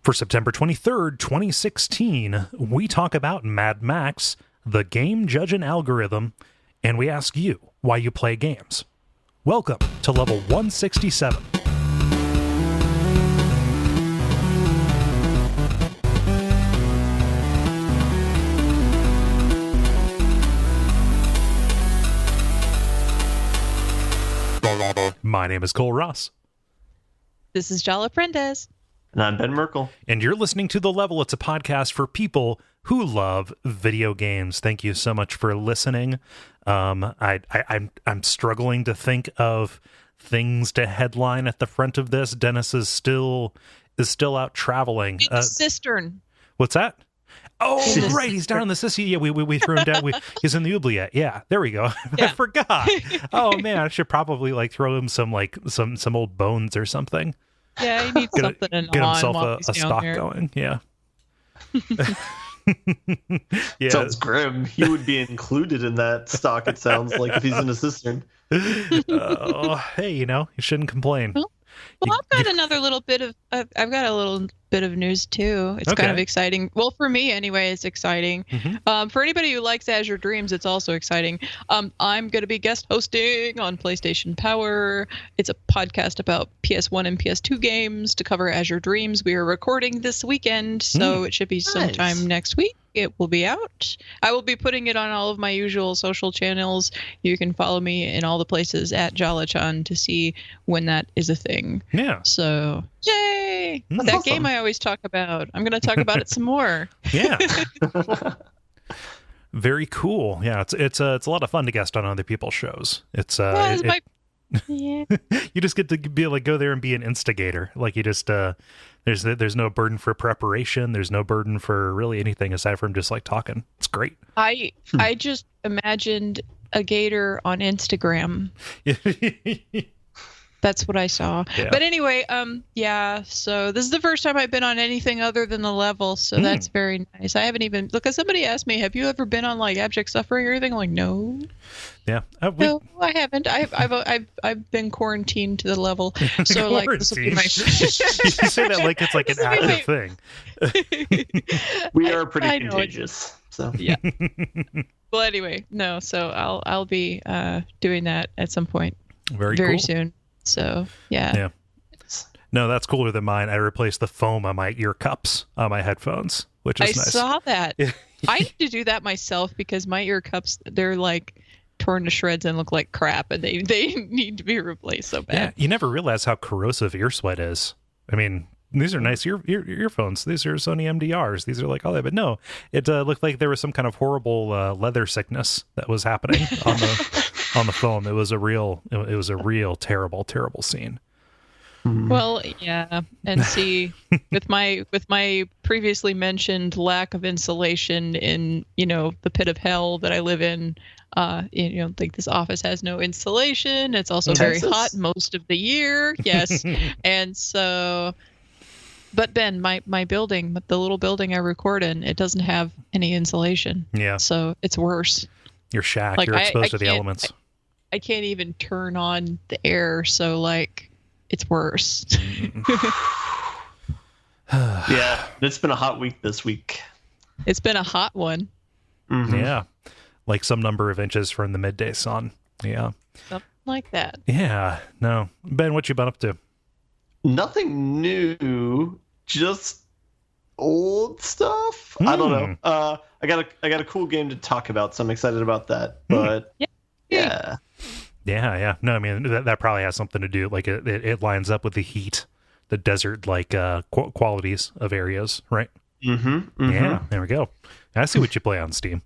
For September 23rd, 2016, we talk about Mad Max, the game judging algorithm, and we ask you why you play games. Welcome to level 167. My name is Cole Ross. This is Jala. And I'm Ben Merkel. And you're listening to The Level. It's a podcast for people who love video games. Thank you so much for listening. I'm struggling to think of things to headline at the front of this. Dennis is still out traveling. In the cistern. What's that? Oh, right. He's down in the cistern. Yeah, we threw him down. He's in the oubliette. Yeah, there we go. Yeah. I forgot. Oh man, I should probably throw him some old bones or something. Yeah, he needs something to get himself a stock here going. Yeah. Yeah. Sounds grim. He would be included in that stock, it sounds like, if he's in a cistern. Hey, you shouldn't complain. Well, I've got another little bit of I've got a little bit of news too. It's kind of exciting. Well, for me anyway, it's exciting. Mm-hmm. For anybody who likes Azure Dreams, it's also exciting. I'm going to be guest hosting on PlayStation Power. It's a podcast about PS1 and PS2 games to cover Azure Dreams. We are recording this weekend, so it should be sometime next week. It will be out. I will be putting it on all of my usual social channels. You can follow me in all the places at Jala-chan to see when that is a thing. Yeah. So, yay! That awesome game I always talk about. I'm going to talk about it some more. Yeah. Very cool. Yeah, it's a lot of fun to guest on other people's shows. It's yeah. You just get to go there and be an Insta-Gator. You just there's no burden for preparation. There's no burden for really anything aside from just talking. It's great. I just imagined a gator on Instagram. That's what I saw. Yeah. But anyway, so this is the first time I've been on anything other than The Level, so that's very nice. I haven't even, because somebody asked me, have you ever been on Abject Suffering or anything? I'm like, no. Yeah. No, I haven't. I've been quarantined to The Level. So this will be my You say that like it's an active thing. We are pretty contagious. So yeah. Well, anyway, no, so I'll be doing that at some point. Very cool. soon. So yeah. No, that's cooler than mine. I replaced the foam on my ear cups on my headphones, which is nice. I saw that. I need to do that myself because my ear cups, they're torn to shreds and look like crap, and they need to be replaced so bad. Yeah, you never realize how corrosive ear sweat is. I mean, these are nice earphones. These are Sony MDRs. These are all that, but no, it looked like there was some kind of horrible leather sickness that was happening on the foam. It was a real terrible scene. Well, yeah, and see, with my previously mentioned lack of insulation in the pit of hell that I live in, this office has no insulation. It's also very hot most of the year. Yes, and so. But Ben, my building, the little building I record in, it doesn't have any insulation. Yeah. So it's worse. You're shack. You're exposed to the elements. I can't even turn on the air, so it's worse. Yeah, it's been a hot week this week. It's been a hot one. Mm-hmm. Yeah. Some number of inches from the midday sun. Yeah. Something like that. Yeah. No. Ben, what you been up to? Nothing new, just old stuff. I don't know. I got a cool game to talk about, so I'm excited about that. But yeah. No, I mean that probably has something to do. It lines up with the heat, the desert qualities of areas, right? Mm-hmm. Yeah, there we go. I see what you play on Steam.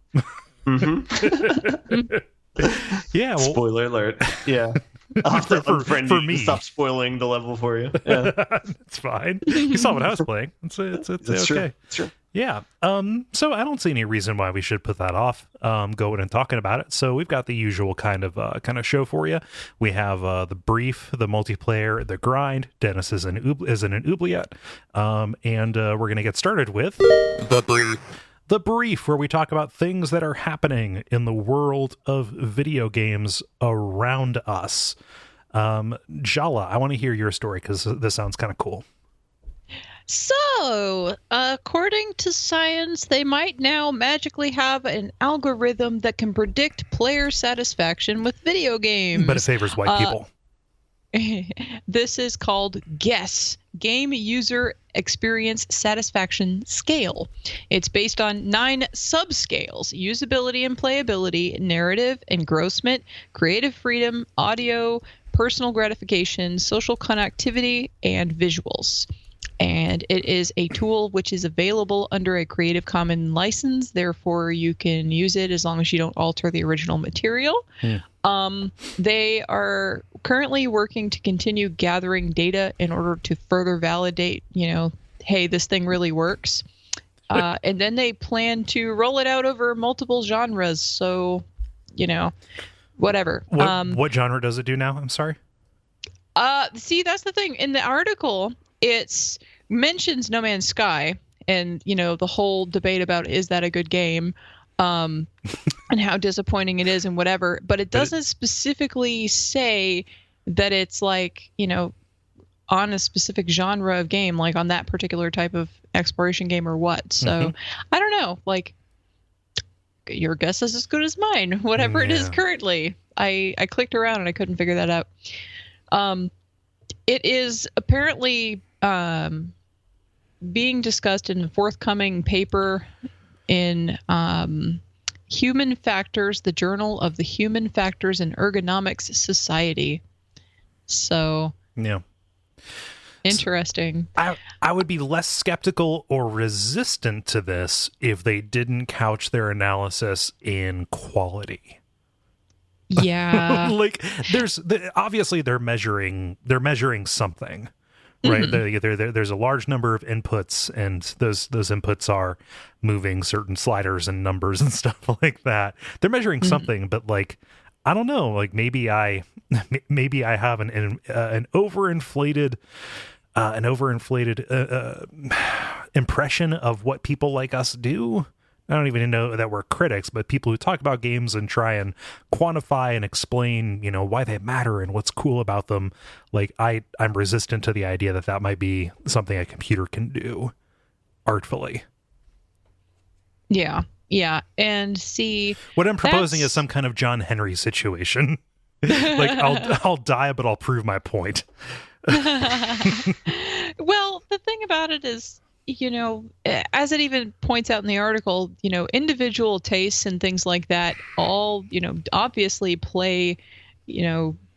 Yeah. Well, spoiler alert. Yeah. I'll have to unfriend you to stop spoiling The Level for you. Yeah. It's fine. You saw what I was playing. It's okay. True. It's true. Yeah. So I don't see any reason why we should put that off. Going and talking about it. So we've got the usual kind of show for you. We have the brief, the multiplayer, the grind. Dennis is in an oubliette. And we're gonna get started with the brief. The Brief, where we talk about things that are happening in the world of video games around us. Jala, I want to hear your story because this sounds kind of cool. So, according to science, they might now magically have an algorithm that can predict player satisfaction with video games. But it favors white people. This is called GUESS, Game User Experience Satisfaction Scale. It's based on 9 subscales: usability and playability, narrative, engrossment, creative freedom, audio, personal gratification, social connectivity, and visuals. And it is a tool which is available under a Creative Commons license. Therefore, you can use it as long as you don't alter the original material. They are currently working to continue gathering data in order to further validate, hey, this thing really works. And then they plan to roll it out over multiple genres. So, whatever. What genre does it do now? I'm sorry. See, that's the thing. In the article, it mentions No Man's Sky and, the whole debate about is that a good game, and how disappointing it is and whatever. But it doesn't specifically say that it's like, on a specific genre of game, like on that particular type of exploration game or what. So I don't know, like your guess is as good as mine, whatever it is currently. I clicked around and I couldn't figure that out. It is apparently being discussed in a forthcoming paper in Human Factors, the Journal of the Human Factors and Ergonomics Society. So, yeah. Interesting. I would be less skeptical or resistant to this if they didn't couch their analysis in quality. Yeah. Like obviously they're measuring something, right? There's a large number of inputs, and those inputs are moving certain sliders and numbers and stuff like that. They're measuring something, but like, I don't know, like maybe I have an overinflated impression of what people like us do. I don't even know that we're critics, but people who talk about games and try and quantify and explain, why they matter and what's cool about them. Like I'm resistant to the idea that might be something a computer can do artfully. Yeah. Yeah. And see, what I'm proposing is some kind of John Henry situation. Like I'll die, but I'll prove my point. Well, the thing about it is, as it even points out in the article, individual tastes and things like that all, obviously play,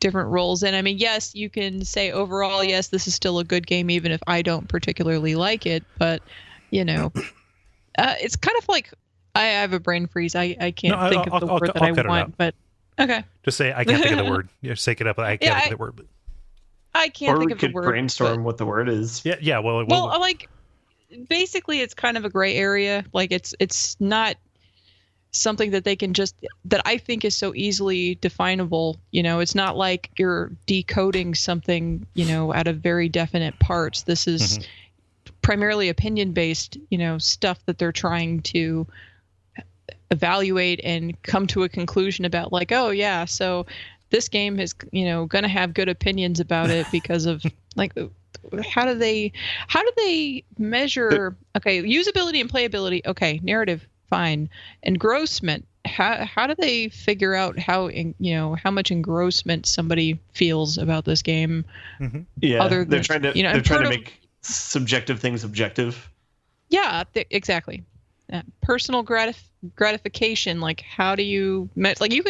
different roles. And I mean, yes, you can say overall, yes, this is still a good game, even if I don't particularly like it. But, it's kind of like I have a brain freeze. I can't think of the word that I want, but okay. Just say, I can't think of the word. Shake it up. I can't think of the word. But I can't think of the word. Or we could brainstorm what the word is. Yeah. Well, like, basically it's kind of a gray area. Like it's not something that they can that I think is so easily definable. It's not like you're decoding something, out of very definite parts. This is primarily opinion based, stuff that they're trying to evaluate and come to a conclusion about, like, oh yeah, so this game is, going to have good opinions about it because of like, how do they measure, okay, usability and playability, okay, narrative, fine, engrossment, how do they figure out how much engrossment somebody feels about this game? Yeah, they're trying to make subjective things objective. Yeah, exactly. Personal gratification, like how do you like you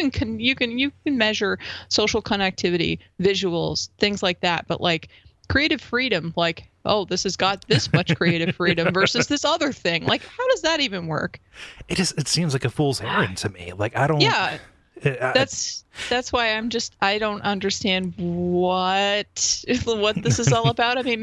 can measure social connectivity, visuals, things like that, but like creative freedom, like, oh, this has got this much creative freedom versus this other thing, like how does that even work? It seems like a fool's errand to me. Like I don't. Yeah. That's why I don't understand what this is all about. I mean,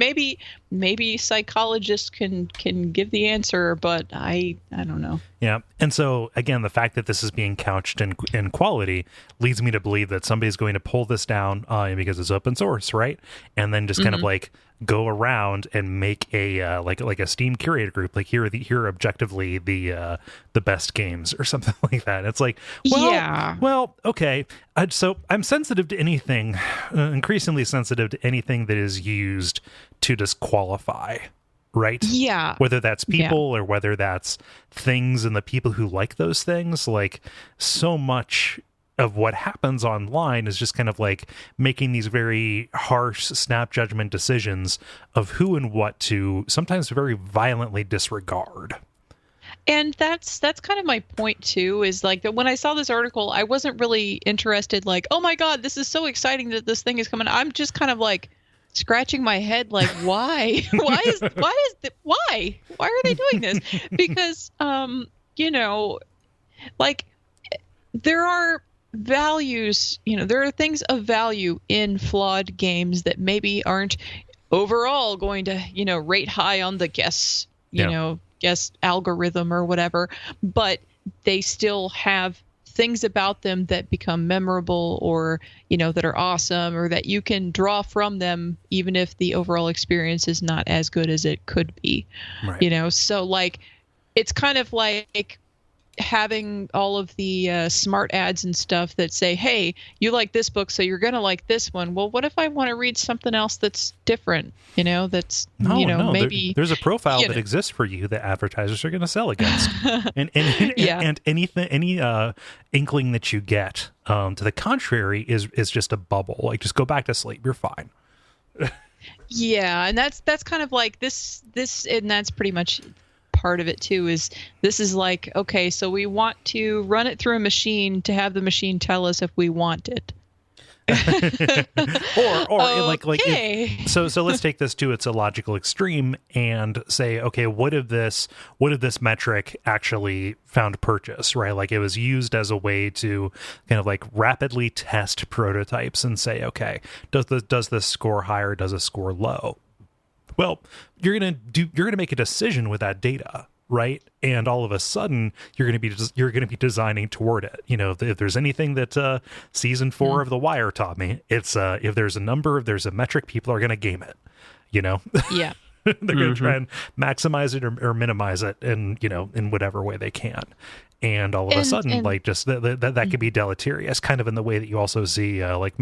maybe psychologists can give the answer, but I don't know. Yeah. And so again, the fact that this is being couched in quality leads me to believe that somebody's going to pull this down because it's open source, right? And then just kind of like go around and make a like a Steam curator group, like here are objectively the best games or something like that. It's like, well, okay. So I'm sensitive to anything, increasingly sensitive to anything that is used to disqualify right? Yeah. Whether that's people or whether that's things and the people who like those things. Like, so much of what happens online is just kind of like making these very harsh snap judgment decisions of who and what to sometimes very violently disregard. And that's kind of my point too, is like that when I saw this article, I wasn't really interested, like, oh my God, this is so exciting that this thing is coming. I'm just kind of like scratching my head, like, why? Why are they doing this? Because like, there are values, there are things of value in flawed games that maybe aren't overall going to, rate high on the guess algorithm or whatever, but they still have things about them that become memorable, or that are awesome, or that you can draw from them even if the overall experience is not as good as it could be. Right. So like, it's kind of like having all of the smart ads and stuff that say, hey, you like this book, so you're gonna like this one. Well, what if I want to read something else that's different, that's maybe there's a profile that exists for you that advertisers are going to sell against. and anything, any inkling that you get to the contrary is just a bubble. Like, just go back to sleep, you're fine. Yeah, and that's kind of like this and that's pretty much part of it too. Is this is like, okay, so we want to run it through a machine to have the machine tell us if we want it. or okay. So let's take this to its illogical extreme and say, okay, what if this metric actually found purchase, right? Like, it was used as a way to kind of like rapidly test prototypes and say, okay, does this score high or does it score low? Well, you're gonna make a decision with that data, right? And all of a sudden, you're gonna be designing toward it. If there's anything that season 4 of The Wire taught me, it's if there's a number, if there's a metric, people are gonna game it. Yeah. They're gonna try and maximize it or minimize it, in whatever way they can. And all of a sudden, like, just that could be deleterious, kind of in the way that you also see like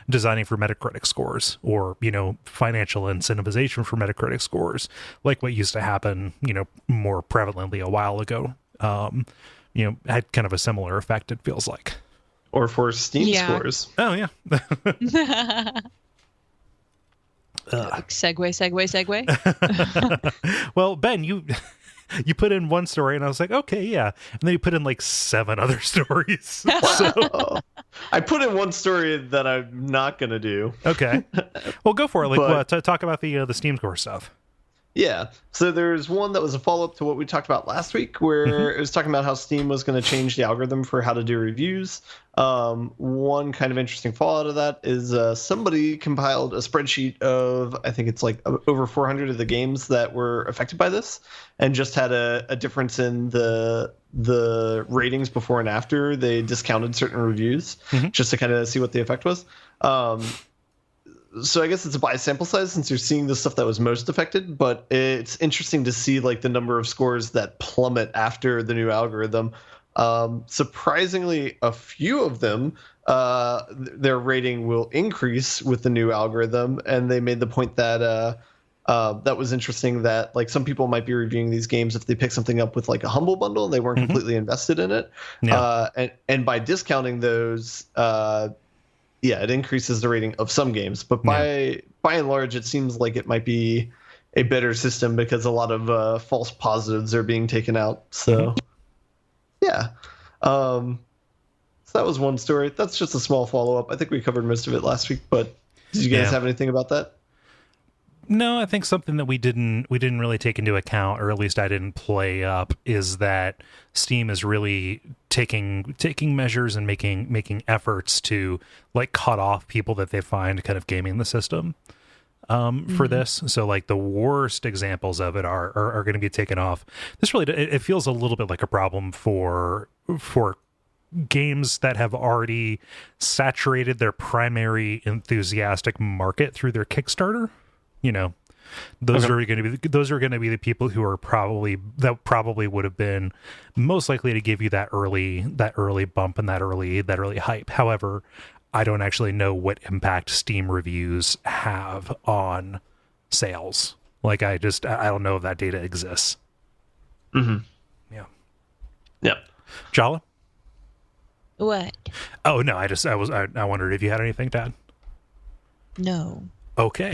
designing for Metacritic scores, or financial incentivization for Metacritic scores, like what used to happen more prevalently a while ago. Had kind of a similar effect, it feels like. Or for Steam scores. Oh yeah. Segue. Well, Ben, you put in one story and I was like, okay, yeah. And then you put in like 7 other stories. So I put in one story that I'm not going to do. Okay. Well, go for it. Like, talk about the Steam score stuff. Yeah. So there's one that was a follow-up to what we talked about last week, where it was talking about how Steam was going to change the algorithm for how to do reviews. One kind of interesting fallout of that is somebody compiled a spreadsheet of, I think it's like over 400 of the games that were affected by this, and just had a difference in the ratings before and after they discounted certain reviews, just to kind of see what the effect was. So I guess it's a biased sample size since you're seeing the stuff that was most affected, but it's interesting to see like the number of scores that plummet after the new algorithm. Surprisingly, a few of them, their rating will increase with the new algorithm, and they made the point that that was interesting, that like some people might be reviewing these games if they pick something up with like a humble bundle and they weren't completely invested in it. Yeah. And by discounting those, it increases the rating of some games, but by and large, it seems like it might be a better system because a lot of false positives are being taken out. So, so that was one story. That's just a small follow-up. I think we covered most of it last week, but did you guys have anything about that? No, I think something that we didn't really take into account, or at least I didn't play up, is that Steam is really taking measures and making efforts to like cut off people that they find kind of gaming the system for this. So like the worst examples of it are going to be taken off. This really, it feels a little bit like a problem for games that have already saturated their primary enthusiastic market through their Kickstarter. Those are going to be the people who are probably would have been most likely to give you that early bump and that early hype. However, I don't actually know what impact Steam reviews have on sales. Like I don't know if that data exists. Mm-hmm. Yeah. Yep. Jala? What? Oh no, I wondered if you had anything to add. No. Okay.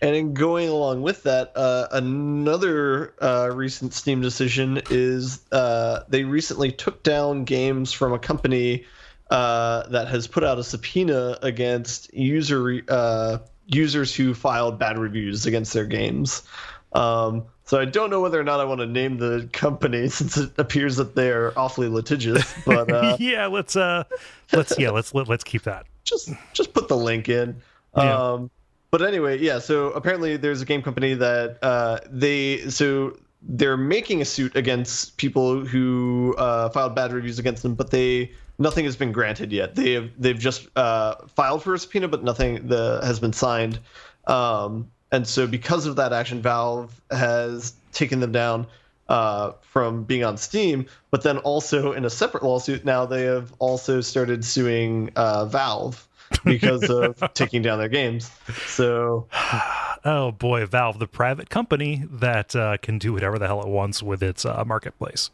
And in going along with that, another recent Steam decision is they recently took down games from a company that has put out a subpoena against users who filed bad reviews against their games. So I don't know whether or not I want to name the company since it appears that they're awfully litigious. But yeah, let's keep that. Just put the link in. Yeah. But anyway, yeah. So apparently, there's a game company that they're making a suit against people who filed bad reviews against them, but nothing has been granted yet. They've just filed for a subpoena, but nothing has been signed. And so because of that action, Valve has taken them down from being on Steam, but then also in a separate lawsuit now they have also started suing Valve because of taking down their games. So, oh boy, Valve, the private company that can do whatever the hell it wants with its marketplace.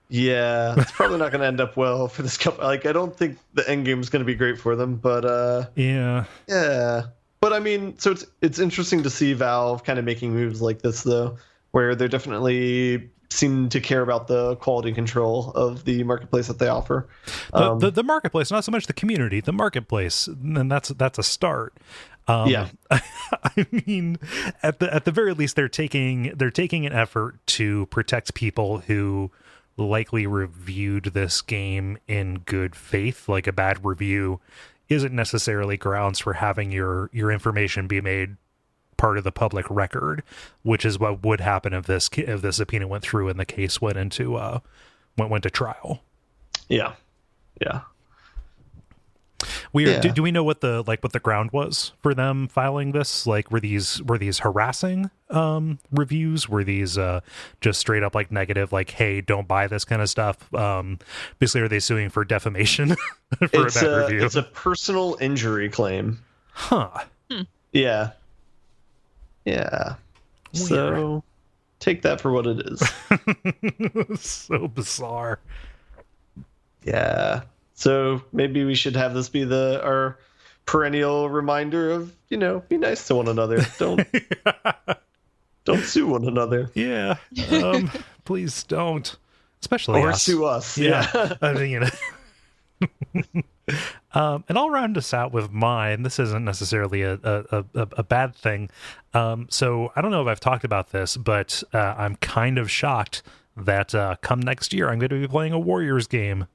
Yeah, it's probably not going to end up well for this company. Like, I don't think the end game is going to be great for them, but yeah. But I mean, so it's interesting to see Valve kind of making moves like this, though, where they're definitely seem to care about the quality control of the marketplace that they offer. The marketplace, not so much the community, the marketplace, and that's a start. Yeah, I mean, at the very least, they're taking an effort to protect people who likely reviewed this game in good faith. Like, a bad review isn't necessarily grounds for having your information be made part of the public record, which is what would happen if this subpoena went through and the case went to trial. Yeah. Weird. Yeah. Do we know what the ground was for them filing this? Like, were these harassing reviews? Were these just straight up like negative, like, hey, don't buy this kind of stuff? Basically, are they suing for defamation for a bad review? It's a personal injury claim. Huh. Yeah. Weird. So take that for what it is. So bizarre. Yeah. So maybe we should have this be our perennial reminder of, be nice to one another. Don't sue one another. Yeah. Please don't. Especially or us. Sue us. Yeah. I mean, and I'll round us out with mine. This isn't necessarily a bad thing. So I don't know if I've talked about this, but I'm kind of shocked that come next year I'm going to be playing a Warriors game.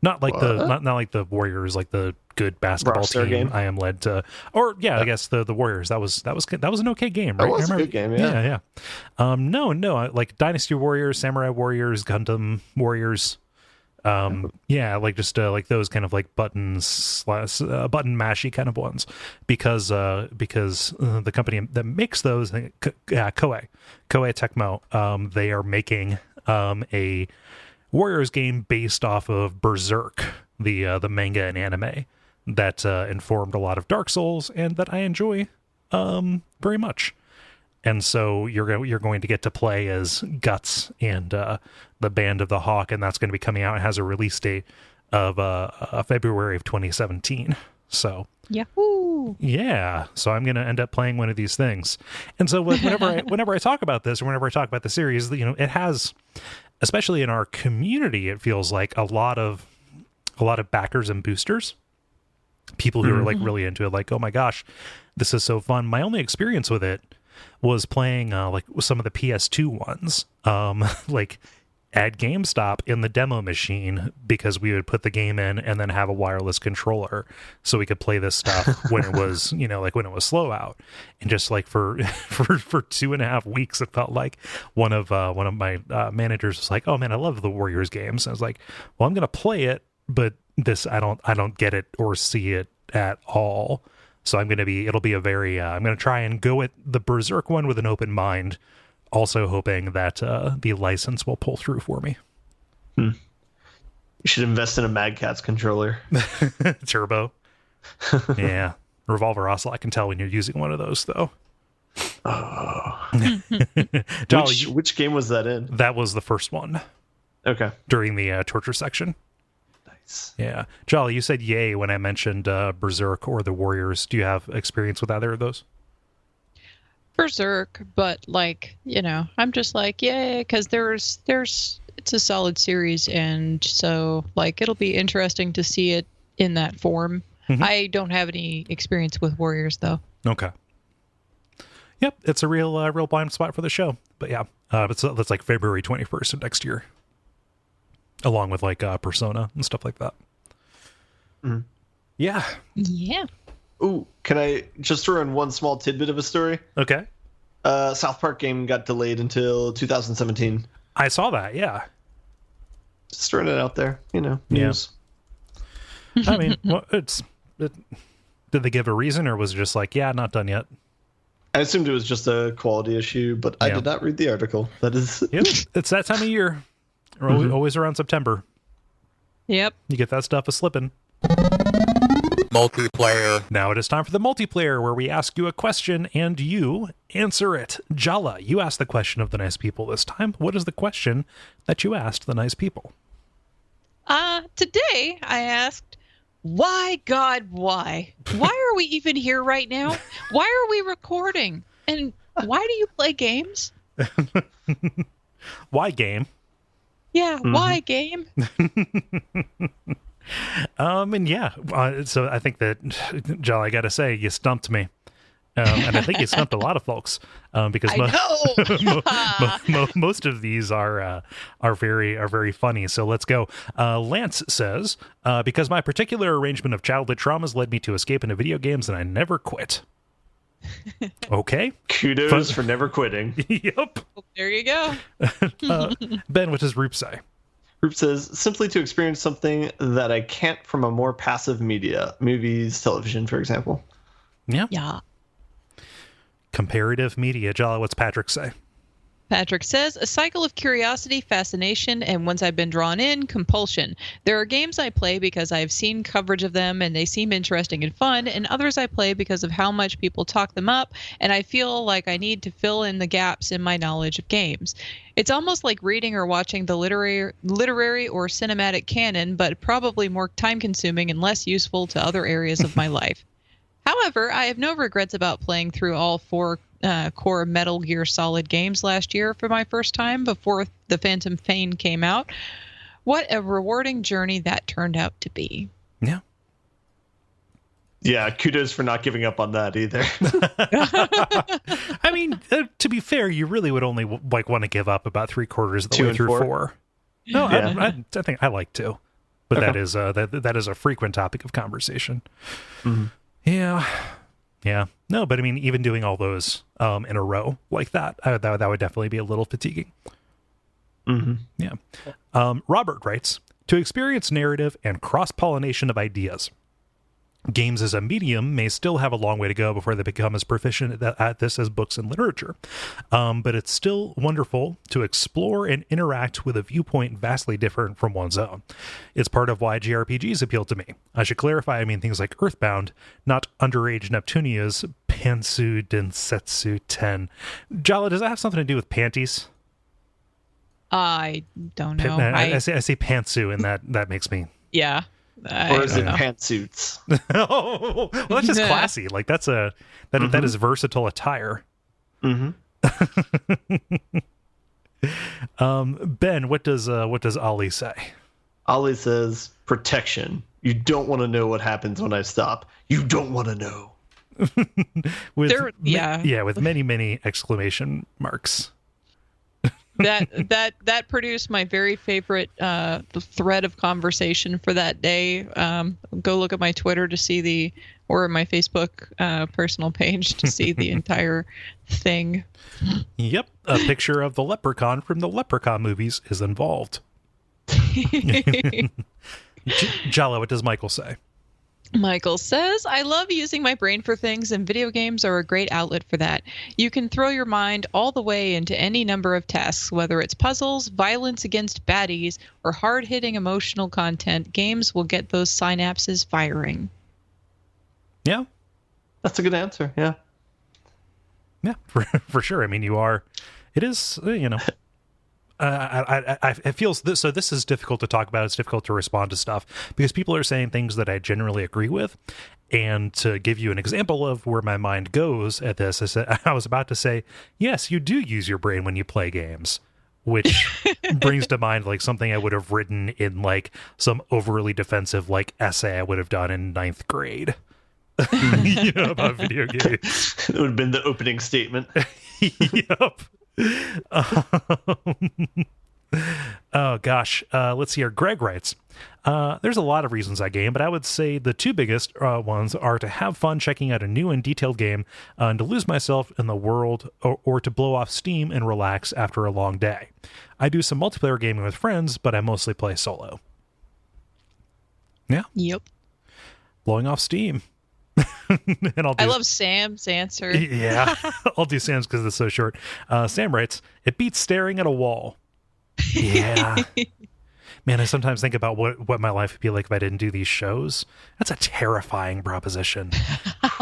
Not like not like the Warriors, like the good basketball Rockstar team game. I am led to, or I guess the Warriors. That was an okay game, right? That was a good game, yeah. No, like Dynasty Warriors, Samurai Warriors, Gundam Warriors. Like just like those kind of like button mashy kind of ones, because the company that makes those, Kole Tecmo, they are making a Warriors game based off of Berserk, the manga and anime that informed a lot of Dark Souls and that I enjoy very much. And so you're going to get to play as Guts and the Band of the Hawk, and that's going to be coming out. It has a release date of February of 2017. So Yahoo! Yeah, so I'm going to end up playing one of these things. And so whenever I talk about this, or whenever I talk about the series, it has, especially in our community, it feels like a lot of backers and boosters, people who are like really into it, like, oh my gosh, this is so fun. My only experience with it was playing like some of the PS2 ones, like at GameStop in the demo machine, because we would put the game in and then have a wireless controller so we could play this stuff when it was, like when it was slow out. And just like for 2.5 weeks, it felt like one of my managers was like, oh man, I love the Warriors games. And I was like, well, I'm going to play it, but this, I don't get it or see it at all. So it'll be a very, I'm going to try and go at the Berserk one with an open mind, also hoping that the license will pull through for me. You should invest in a Mad Catz controller. Turbo. Yeah. Revolver Ocelot, I can tell when you're using one of those, though. Jala, which game was that in? That was the first one. Okay. During the torture section. Nice. Yeah. Jala, you said yay when I mentioned Berserk or the Warriors. Do you have experience with either of those? Berserk, but like, I'm just like, yay, because it's a solid series, and so like it'll be interesting to see it in that form. Mm-hmm. I don't have any experience with Warriors though. Okay. Yep, it's a real blind spot for the show. But yeah, that's like February 21st of next year, along with like Persona and stuff like that. Mm. Yeah. Ooh, can I just throw in one small tidbit of a story? Okay. South Park game got delayed until 2017. I saw that, yeah. Just throwing it out there, news. Yeah. I mean, well, did they give a reason, or was it just like, yeah, not done yet? I assumed it was just a quality issue, but I did not read the article. That is... Yep, it's that time of year. We're always around September. Yep. You get that stuff a-slipping. Multiplayer. Now it is time for the multiplayer, where we ask you a question and you answer it. Jala, you asked the question of the nice people this time. What is the question that you asked the nice people? Today I asked, why, God, why? Why are we even here right now? Why are we recording? And why do you play games? Why game? Yeah, why game? And yeah, so I think that, Jala, I gotta say, you stumped me. And I think you stumped a lot of folks, because most of these are very funny. So let's go. Lance says, because my particular arrangement of childhood traumas led me to escape into video games, and I never quit. Okay. Kudos for never quitting. Yep. There you go. Ben, what does Roop say? Roop says, simply to experience something that I can't from a more passive media, movies, television, for example. Yeah. Comparative media. Jala, what's Patrick say? Patrick says, a cycle of curiosity, fascination, and once I've been drawn in, compulsion. There are games I play because I've seen coverage of them and they seem interesting and fun, and others I play because of how much people talk them up, and I feel like I need to fill in the gaps in my knowledge of games. It's almost like reading or watching the literary or cinematic canon, but probably more time-consuming and less useful to other areas of my life. However, I have no regrets about playing through all 4 core Metal Gear Solid games last year for my first time before the Phantom Pain came out. What a rewarding journey that turned out to be. Yeah. Yeah, kudos for not giving up on that either. I mean, to be fair, you really would only want to give up about 3/4 of the way through 4. No, yeah. I think I like 2, but okay. that is a frequent topic of conversation. Mm-hmm. Yeah. No, but I mean, even doing all those in a row like that, that would definitely be a little fatiguing. Mm-hmm. Yeah. Robert writes, to experience narrative and cross-pollination of ideas. Games as a medium may still have a long way to go before they become as proficient at this as books and literature. But it's still wonderful to explore and interact with a viewpoint vastly different from one's own. It's part of why JRPGs appeal to me. I should clarify, I mean things like Earthbound, not underage Neptunia's Pantsu Densetsu 10. Jala, does that have something to do with panties? I don't know. I say pantsu, and that makes me... Yeah. Or is it pantsuits? Oh, well, that's just classy. Like that is versatile attire. Mm-hmm. Ben, what does Ollie say? Ollie says protection. You don't want to know what happens when I stop. You don't want to know. with many exclamation marks. That produced my very favorite thread of conversation for that day. Go look at my Twitter to see or my Facebook personal page to see the entire thing. Yep, a picture of the leprechaun from the Leprechaun movies is involved. Jala, what does Michael say? Michael says, I love using my brain for things, and video games are a great outlet for that. You can throw your mind all the way into any number of tasks, whether it's puzzles, violence against baddies, or hard-hitting emotional content. Games will get those synapses firing. Yeah. That's a good answer. Yeah. Yeah, for sure. I mean, it is, it feels this. So this is difficult to talk about. It's difficult to respond to stuff because people are saying things that I generally agree with. And to give you an example of where my mind goes at this, I was about to say, yes, you do use your brain when you play games, which brings to mind like something I would have written in like some overly defensive like essay I would have done in 9th grade. About video games. It would have been the opening statement. Yep. Oh gosh, let's see here. Greg writes, there's a lot of reasons I game, but I would say the two biggest ones are to have fun checking out a new and detailed game, and to lose myself in the world, or to blow off steam and relax after a long day. I do some multiplayer gaming with friends, but I mostly play solo. Yeah. Yep. Blowing off steam. And I love Sam's answer. Yeah, I'll do Sam's because it's so short. Sam writes, it beats staring at a wall. Yeah. Man, I sometimes think about what my life would be like if I didn't do these shows. That's a terrifying proposition.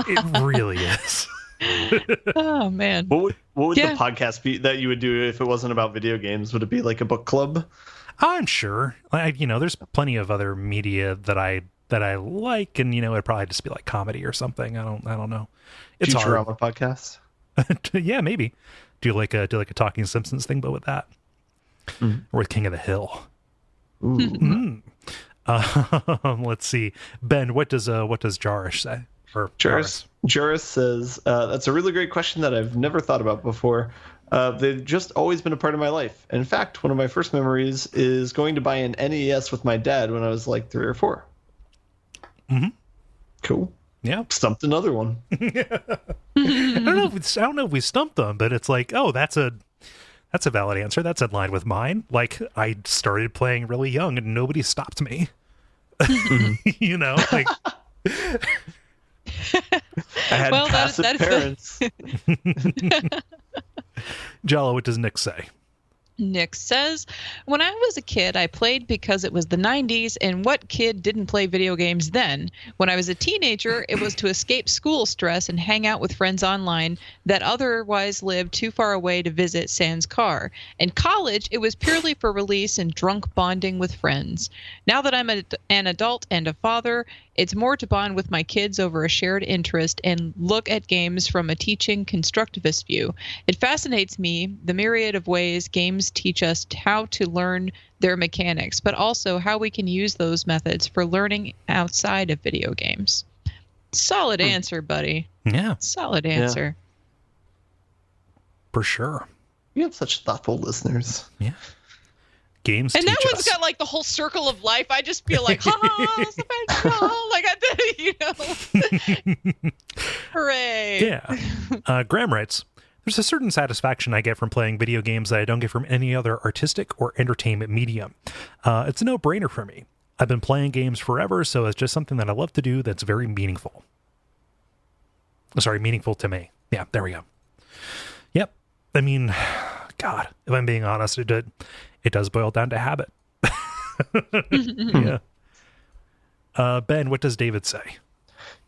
It really is. Oh, man. What would the podcast be that you would do if it wasn't about video games? Would it be like a book club? I'm sure. There's plenty of other media that I like, and it'd probably just be like comedy or something. I don't know. It's Futurama podcast. Yeah, maybe. Do like a Talking Simpsons thing, but with that, or with King of the Hill. Ooh. Let's see, Ben. What does Jarish say? Or Jaris says that's a really great question that I've never thought about before. They've just always been a part of my life. In fact, one of my first memories is going to buy an NES with my dad when I was like 3 or 4. Mm-hmm. Cool. Yeah. Stumped another one. I don't know if we stumped them, but it's like, oh, that's a valid answer. That's in line with mine. Like, I started playing really young and nobody stopped me. Like I had passive parents. Jala, what does Nick say? Nick says, when I was a kid, I played because it was the 90s, and what kid didn't play video games then? When I was a teenager, it was to escape school stress and hang out with friends online that otherwise lived too far away to visit sans car. In college, it was purely for release and drunk bonding with friends. Now that I'm an adult and a father, it's more to bond with my kids over a shared interest and look at games from a teaching constructivist view. It fascinates me the myriad of ways games teach us how to learn their mechanics, but also how we can use those methods for learning outside of video games. Solid answer, buddy. Yeah. Solid answer. Yeah. For sure. You have such thoughtful listeners. Yeah. Games and teach that one's us. Got like the whole circle of life. I just feel like, like I did, Hooray. Yeah. Graham writes, there's a certain satisfaction I get from playing video games that I don't get from any other artistic or entertainment medium. It's a no-brainer for me. I've been playing games forever, so it's just something that I love to do that's very meaningful. Sorry, meaningful to me. Yeah, there we go. Yep. I mean, God, if I'm being honest, it does boil down to habit. Yeah. Ben, what does David say?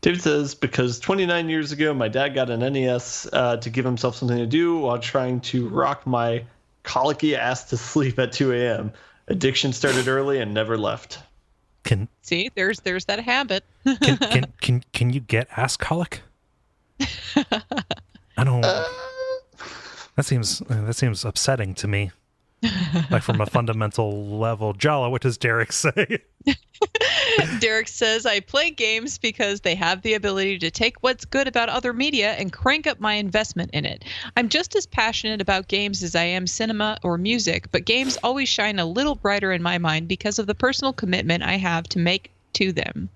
David says, because 29 years ago, my dad got an NES to give himself something to do while trying to rock my colicky ass to sleep at 2 a.m. Addiction started early and never left. See, there's that habit. Can you get ass colic? I don't. That seems upsetting to me. Like from a fundamental level. Jala, what does Derek say? Derek says, I play games because they have the ability to take what's good about other media and crank up my investment in it. I'm just as passionate about games as I am cinema or music, but games always shine a little brighter in my mind because of the personal commitment I have to make to them.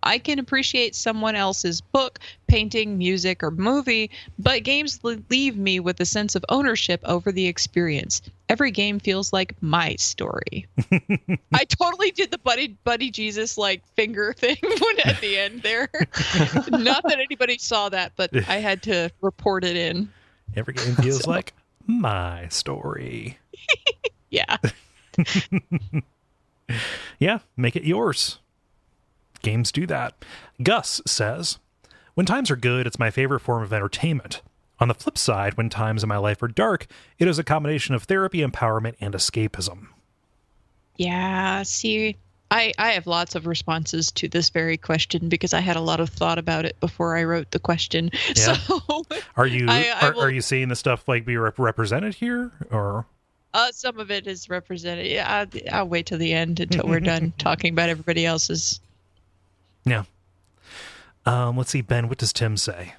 I can appreciate someone else's book, painting, music, or movie, but games leave me with a sense of ownership over the experience. Every game feels like my story. I totally did the buddy Jesus like finger thing at the end there. Not that anybody saw that, but I had to report it in. Every game feels like my story. Yeah. Yeah, make it yours. Games do that. Gus says, When times are good, it's my favorite form of entertainment. On the flip side, when times in my life are dark, it is a combination of therapy, empowerment, and escapism. Yeah, see, I have lots of responses to this very question because I had a lot of thought about it before I wrote the question. Yeah. So are you seeing the stuff like be represented here, or? Some of it is represented. Yeah, I'll wait till the end until we're done talking about everybody else's. Yeah. Let's see, Ben. What does Tim say?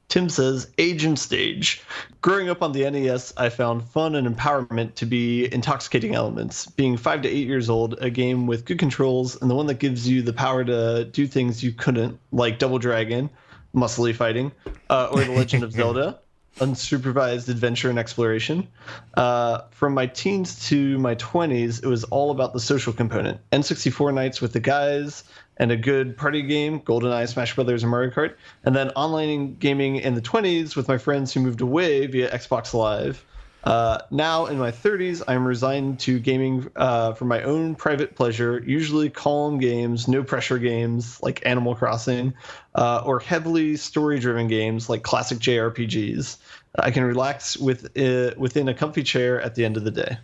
Tim says, age and stage. Growing up on the NES, I found fun and empowerment to be intoxicating elements. Being 5 to 8 years old, a game with good controls, and the one that gives you the power to do things you couldn't, like Double Dragon, muscly fighting, or The Legend of Zelda, unsupervised adventure and exploration. From my teens to my 20s, it was all about the social component. N64 nights with the guys, and a good party game, GoldenEye, Smash Brothers, and Mario Kart. And then online gaming in the 20s with my friends who moved away via Xbox Live. Now in my 30s, I'm resigned to gaming for my own private pleasure, usually calm games, no pressure games like Animal Crossing, or heavily story-driven games like classic JRPGs. I can relax within a comfy chair at the end of the day.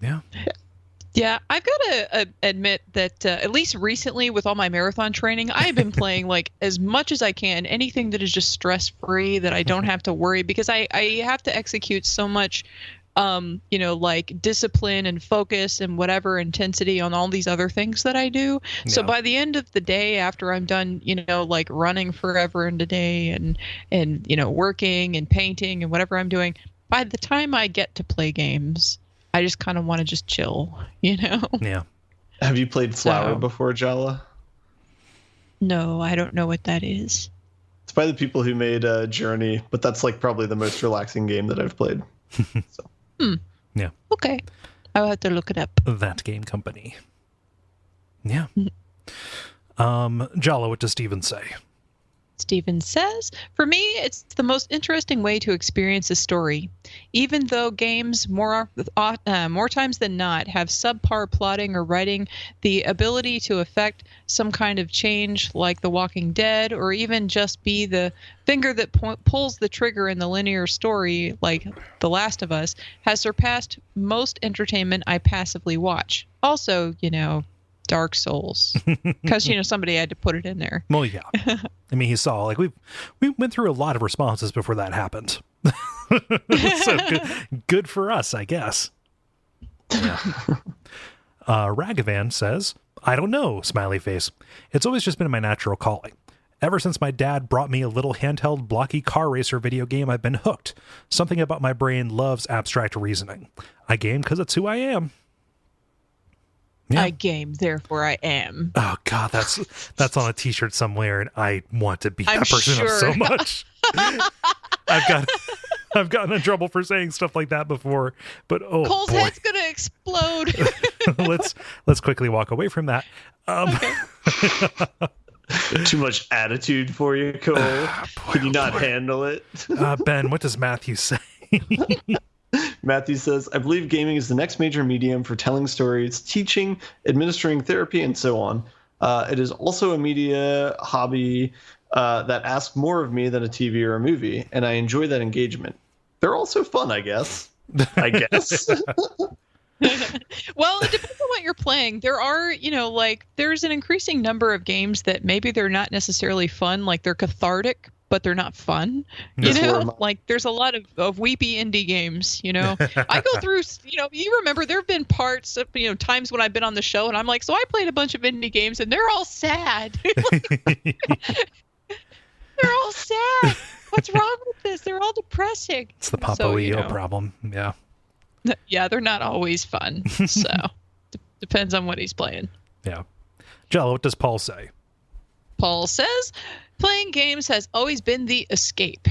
Yeah. Yeah, I've got to admit that at least recently with all my marathon training, I've been playing like as much as I can, anything that is just stress-free that I don't have to worry, because I have to execute so much, like discipline and focus and whatever intensity on all these other things that I do. Yeah. So by the end of the day, after I'm done, like running forever in the day and working and painting and whatever I'm doing, by the time I get to play games, I just kind of want to just chill, Yeah. Have you played Flower before, Jala? No, I don't know what that is. It's by the people who made Journey, but that's like probably the most relaxing game that I've played. So. Yeah. Okay. I'll have to look it up. That game company. Yeah. Jala, what does Steven say? Steven says, for me, it's the most interesting way to experience a story. Even though games more times than not have subpar plotting or writing, the ability to affect some kind of change like The Walking Dead, or even just be the finger that pulls the trigger in the linear story like The Last of Us, has surpassed most entertainment I passively watch. Also, Dark Souls, because somebody had to put it in there. Well, yeah. I mean, he saw like we went through a lot of responses before that happened. So good for us, I guess. Yeah. Ragavan says, I don't know, smiley face. It's always just been my natural calling. Ever since my dad brought me a little handheld blocky car racer video game, I've been hooked. Something about my brain loves abstract reasoning. I game because it's who I am. Yeah. I game, therefore I am. Oh God, that's on a T-shirt somewhere, and I want to be that person sure. so much. I've gotten in trouble for saying stuff like that before, but Cole's boy. head's gonna explode. let's quickly walk away from that. Okay. Too much attitude for you, Cole. Can you not handle it? Ben, what does Matthew say? Matthew says, I believe gaming is the next major medium for telling stories, teaching, administering therapy, and so on. It is also a media hobby that asks more of me than a TV or a movie, and I enjoy that engagement. They're also fun, I guess. Well, it depends on what you're playing. There are, there's an increasing number of games that maybe they're not necessarily fun, like they're cathartic, but they're not fun. Like there's a lot of weepy indie games, I go through, you remember there have been parts of, times when I've been on the show and I'm like, so I played a bunch of indie games and they're all sad. They're all sad. What's wrong with this? They're all depressing. It's the Papa EO problem. Yeah. Yeah, they're not always fun. So depends on what he's playing. Yeah. Jello, what does Paul say? Paul says, playing games has always been the escape.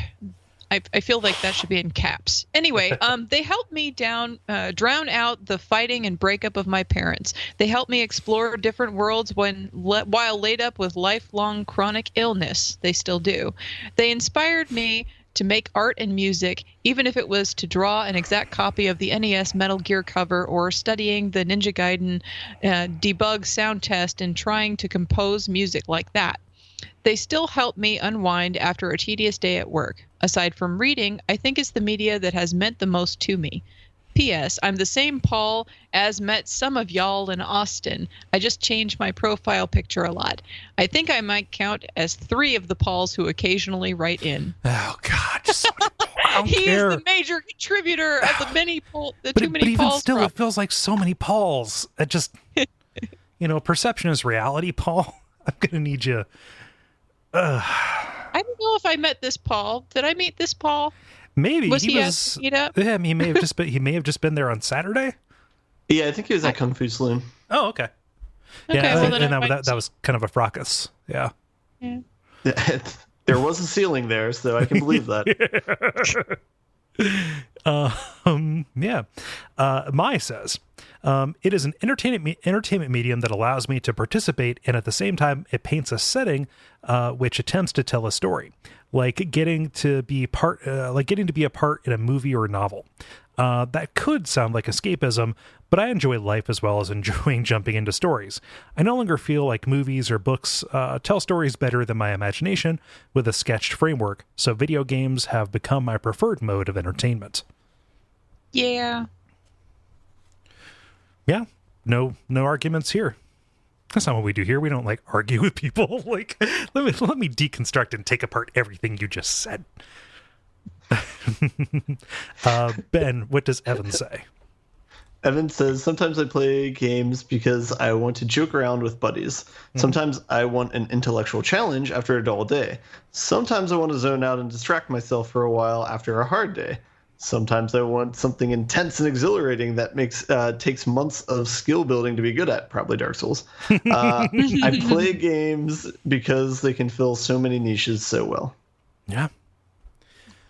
I feel like that should be in caps. Anyway, they help me drown out the fighting and breakup of my parents. They help me explore different worlds while laid up with lifelong chronic illness. They still do. They inspired me to make art and music, even if it was to draw an exact copy of the NES Metal Gear cover or studying the Ninja Gaiden debug sound test and trying to compose music like that. They still help me unwind after a tedious day at work. Aside from reading, I think it's the media that has meant the most to me. P.S. I'm the same Paul as met some of y'all in Austin. I just changed my profile picture a lot. I think I might count as 3 of the Pauls who occasionally write in. Oh, God. Just so he is the major contributor of the many Pauls. But even Pauls still, it feels like so many Pauls. It just, perception is reality, Paul. I'm going to need you. I don't know if I met this Paul. Did I meet this Paul? Maybe he was. Yeah, he may have just been there on Saturday. Yeah, I think he was at Kung Fu Saloon. Oh, okay. Yeah, well, and that was kind of a fracas. Yeah. There was a ceiling there, so I can believe that. Mai says, it is an entertainment medium that allows me to participate, and at the same time, it paints a setting which attempts to tell a story, like getting to be a part in a movie or a novel. That could sound like escapism, but I enjoy life as well as enjoying jumping into stories. I no longer feel like movies or books tell stories better than my imagination with a sketched framework, so video games have become my preferred mode of entertainment. Yeah. Yeah, no arguments here. That's not what we do here. We don't argue with people. Let me deconstruct and take apart everything you just said. Ben, what does Evan say? Evan says, sometimes I play games because I want to joke around with buddies. Sometimes I want an intellectual challenge after a dull day. Sometimes I want to zone out and distract myself for a while after a hard day. Sometimes I want something intense and exhilarating that takes months of skill building to be good at, probably Dark Souls. I play games because they can fill so many niches so well. Yeah.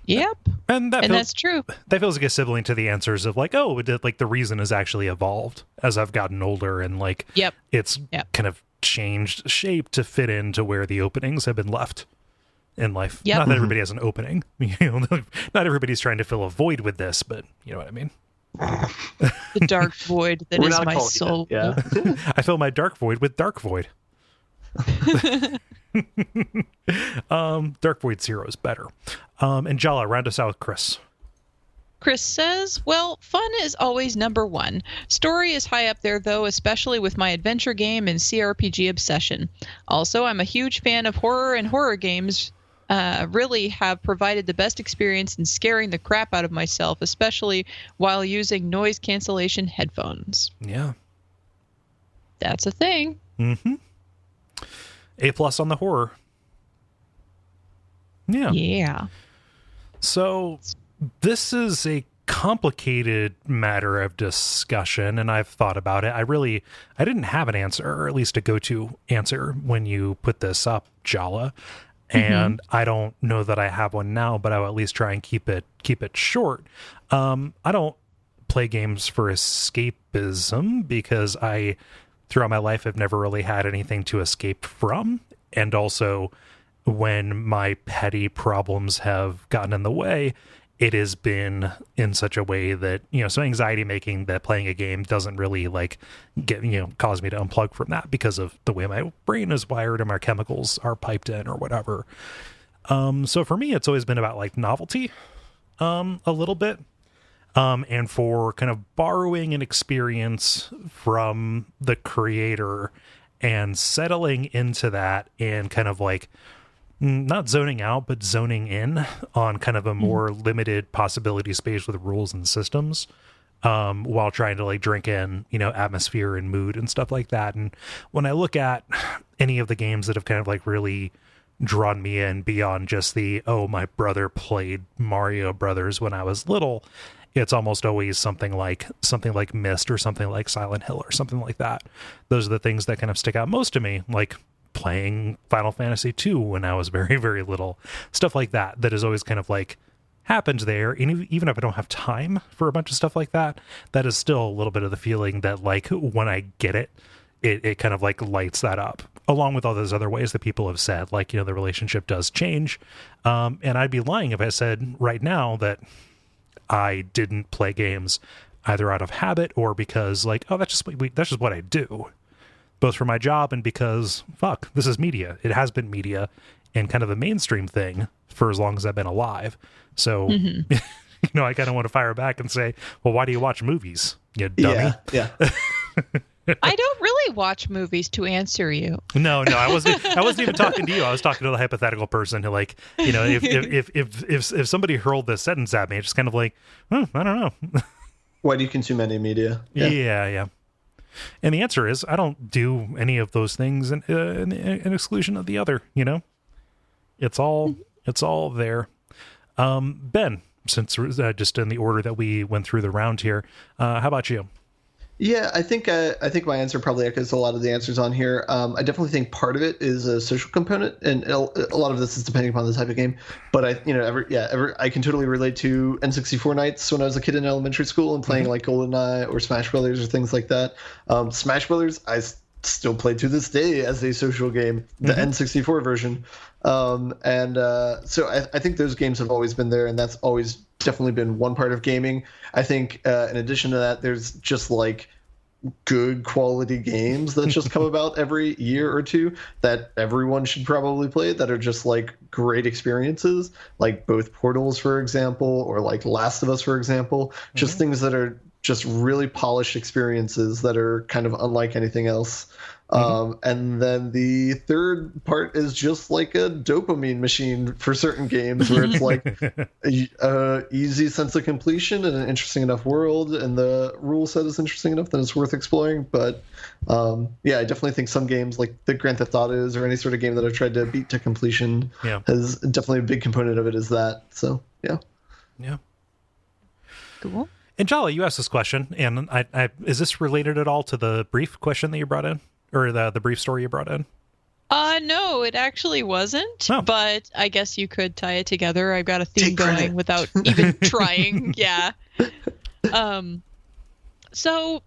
Yep. And that's true. That feels like a sibling to the answers of the reason has actually evolved as I've gotten older and it's kind of changed shape to fit into where the openings have been left in life. Yep. Not that everybody has an opening. Not everybody's trying to fill a void with this, but you know what I mean. The dark void that is my soul. Yeah. I fill my dark void with dark void. Dark Void Zero is better. And Jala, round us out with Chris. Chris says, well, fun is always number one. Story is high up there, though, especially with my adventure game and CRPG obsession. Also, I'm a huge fan of horror, and horror games really have provided the best experience in scaring the crap out of myself, especially while using noise cancellation headphones. Yeah. That's a thing. Mm-hmm. A+ on the horror. Yeah. Yeah. So this is a complicated matter of discussion, and I've thought about it. I didn't have an answer, or at least a go-to answer when you put this up, Jala. And I don't know that I have one now, but I'll at least try and keep it short. I don't play games for escapism because throughout my life, I've never really had anything to escape from. And also, when my petty problems have gotten in the way, it has been in such a way that, so anxiety making that playing a game doesn't really cause me to unplug from that because of the way my brain is wired and my chemicals are piped in or whatever. So for me, it's always been about novelty, a little bit. And for kind of borrowing an experience from the creator and settling into that and kind of not zoning out, but zoning in on kind of a more limited possibility space with rules and systems, while trying to drink in, atmosphere and mood and stuff like that. And when I look at any of the games that have kind of really drawn me in beyond just my brother played Mario Brothers when I was little, it's almost always something like Myst or something like Silent Hill or something like that. Those are the things that kind of stick out most to me, like playing Final Fantasy II when I was very, very little. Stuff like that has always kind of happened there. And even if I don't have time for a bunch of stuff like that, that is still a little bit of the feeling that when I get it kind of lights that up, along with all those other ways that people have said, the relationship does change. And I'd be lying if I said right now that I didn't play games either out of habit or because that's just what I do. both for my job and because, fuck, this is media. It has been media and kind of a mainstream thing for as long as I've been alive. So, I kind of want to fire back and say, well, why do you watch movies, you dummy? Yeah. I don't really watch movies, to answer you. No, I wasn't even talking to you. I was talking to the hypothetical person who, like, if somebody hurled this sentence at me, it's just kind of like, I don't know. Why do you consume any media? Yeah. And the answer is, I don't do any of those things in exclusion of the other. It's all there. Ben, since just in the order that we went through the round here, how about you? Yeah, I think my answer probably echoes a lot of the answers on here. I definitely think part of it is a social component, and a lot of this is depending upon the type of game. But I can totally relate to N64 nights when I was a kid in elementary school and playing like GoldenEye or Smash Brothers or things like that. Smash Brothers, I still play to this day as a social game, the N64 version. So I think those games have always been there, and that's always definitely been one part of gaming. I think in addition to that, there's just like good quality games that just come about every year or two that everyone should probably play, that are just like great experiences, like both Portals, for example, or like Last of Us, for example. Just things that are just really polished experiences that are kind of unlike anything else. And then the third part is just like a dopamine machine for certain games, where it's like a easy sense of completion and an interesting enough world, and the rule set is interesting enough that it's worth exploring. But I definitely think some games like the Grand Theft Autos or any sort of game that I've tried to beat to completion has definitely a big component of it is that. So yeah. Cool. And Jala, you asked this question, and I is this related at all to the brief question that you brought in? Or the brief story you brought in? No, it actually wasn't. Oh. But I guess you could tie it together. I've got a theme going without even trying. Yeah. So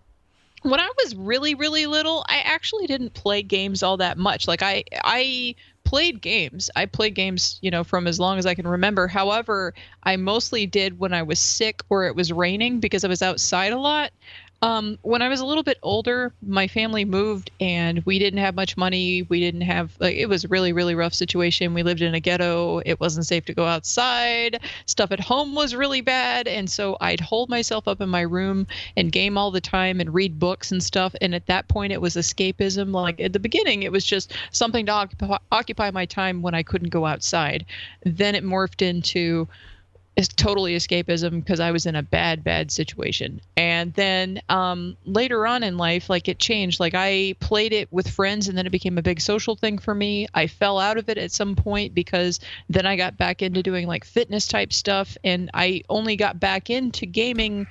when I was really, really little, I actually didn't play games all that much. Like I played games. I played games, from as long as I can remember. However, I mostly did when I was sick or it was raining because I was outside a lot. When I was a little bit older, my family moved and we didn't have much money. We didn't have, it was a really, really rough situation. We lived in a ghetto. It wasn't safe to go outside. Stuff at home was really bad. And so I'd hold myself up in my room and game all the time and read books and stuff. And at that point, it was escapism. Like at the beginning, it was just something to occupy my time when I couldn't go outside. Then it morphed into is totally escapism because I was in a bad situation. And then later on in life, like it changed. Like I played it with friends and then it became a big social thing for me. I fell out of it at some point because then I got back into doing like fitness type stuff. And I only got back into gaming,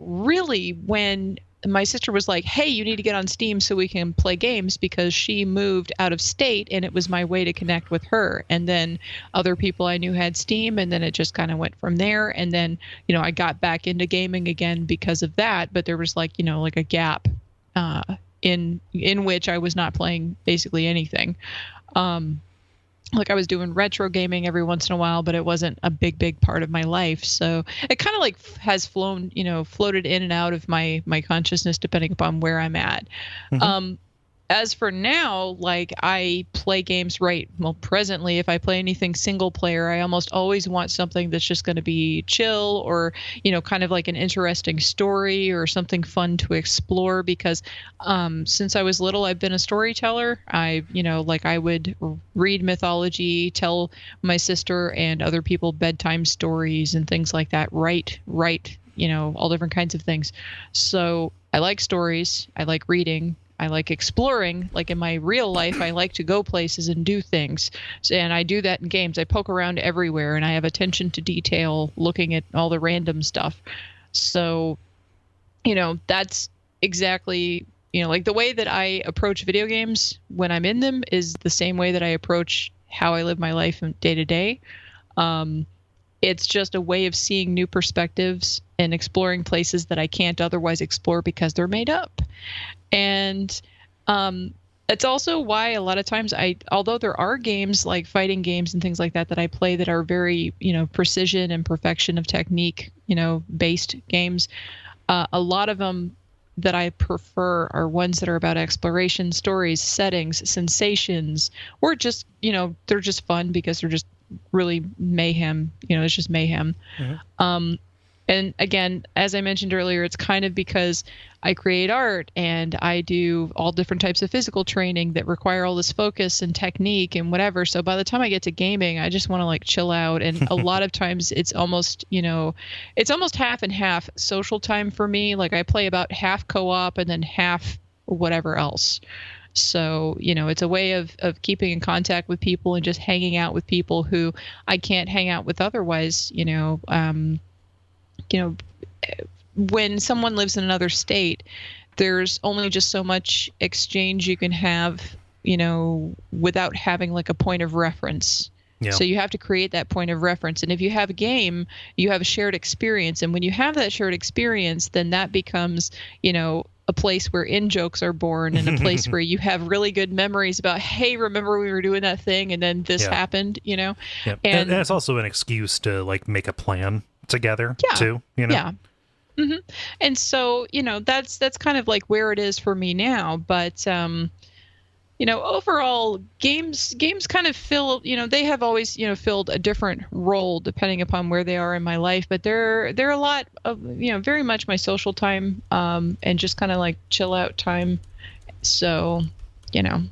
really when my sister was like, hey, you need to get on Steam so we can play games, because she moved out of state and it was my way to connect with her. And then other people I knew had Steam, and then it just kind of went from there. And then, I got back into gaming again because of that. But there was like a gap in which I was not playing basically anything. Like I was doing retro gaming every once in a while, but it wasn't a big part of my life. So it kind of like has floated in and out of my consciousness depending upon where I'm at. As for now, like I play games presently, if I play anything single player, I almost always want something that's just going to be chill or, kind of like an interesting story or something fun to explore, because since I was little, I've been a storyteller. I would read mythology, tell my sister and other people bedtime stories and things like that, write, all different kinds of things. So I like stories. I like reading. I like exploring. Like in my real life, I like to go places and do things. And I do that in games. I poke around everywhere and I have attention to detail looking at all the random stuff. So, that's exactly, like the way that I approach video games when I'm in them is the same way that I approach how I live my life day to day. It's just a way of seeing new perspectives and exploring places that I can't otherwise explore because they're made up. And it's also why a lot of times although there are games like fighting games and things like that I play that are very, precision and perfection of technique, based games, a lot of them that I prefer are ones that are about exploration, stories, settings, sensations, or just, they're just fun because they're just really mayhem. It's just mayhem. Mm-hmm. And again, as I mentioned earlier, it's kind of because I create art and I do all different types of physical training that require all this focus and technique and whatever. So by the time I get to gaming, I just want to like chill out. And a lot of times it's almost, it's almost half and half social time for me. Like I play about half co-op and then half whatever else. So, it's a way of keeping in contact with people and just hanging out with people who I can't hang out with otherwise, when someone lives in another state, there's only just so much exchange you can have, without having like a point of reference. Yeah. So you have to create that point of reference. And if you have a game, you have a shared experience. And when you have that shared experience, then that becomes, a place where in-jokes are born and a place where you have really good memories about, hey, remember we were doing that thing and then this happened, Yeah. And it's also an excuse to like make a plan together too, Yeah. Mm-hmm. And so, that's kind of like where it is for me now. But, overall games kind of fill, they have always, filled a different role depending upon where they are in my life. But they're a lot of, very much my social time, and just kind of like chill out time. So, Yeah.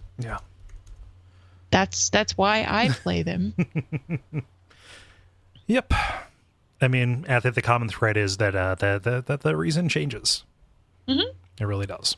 That's why I play them. Yep. I mean, I think the common thread is that the reason changes. Mm-hmm. It really does.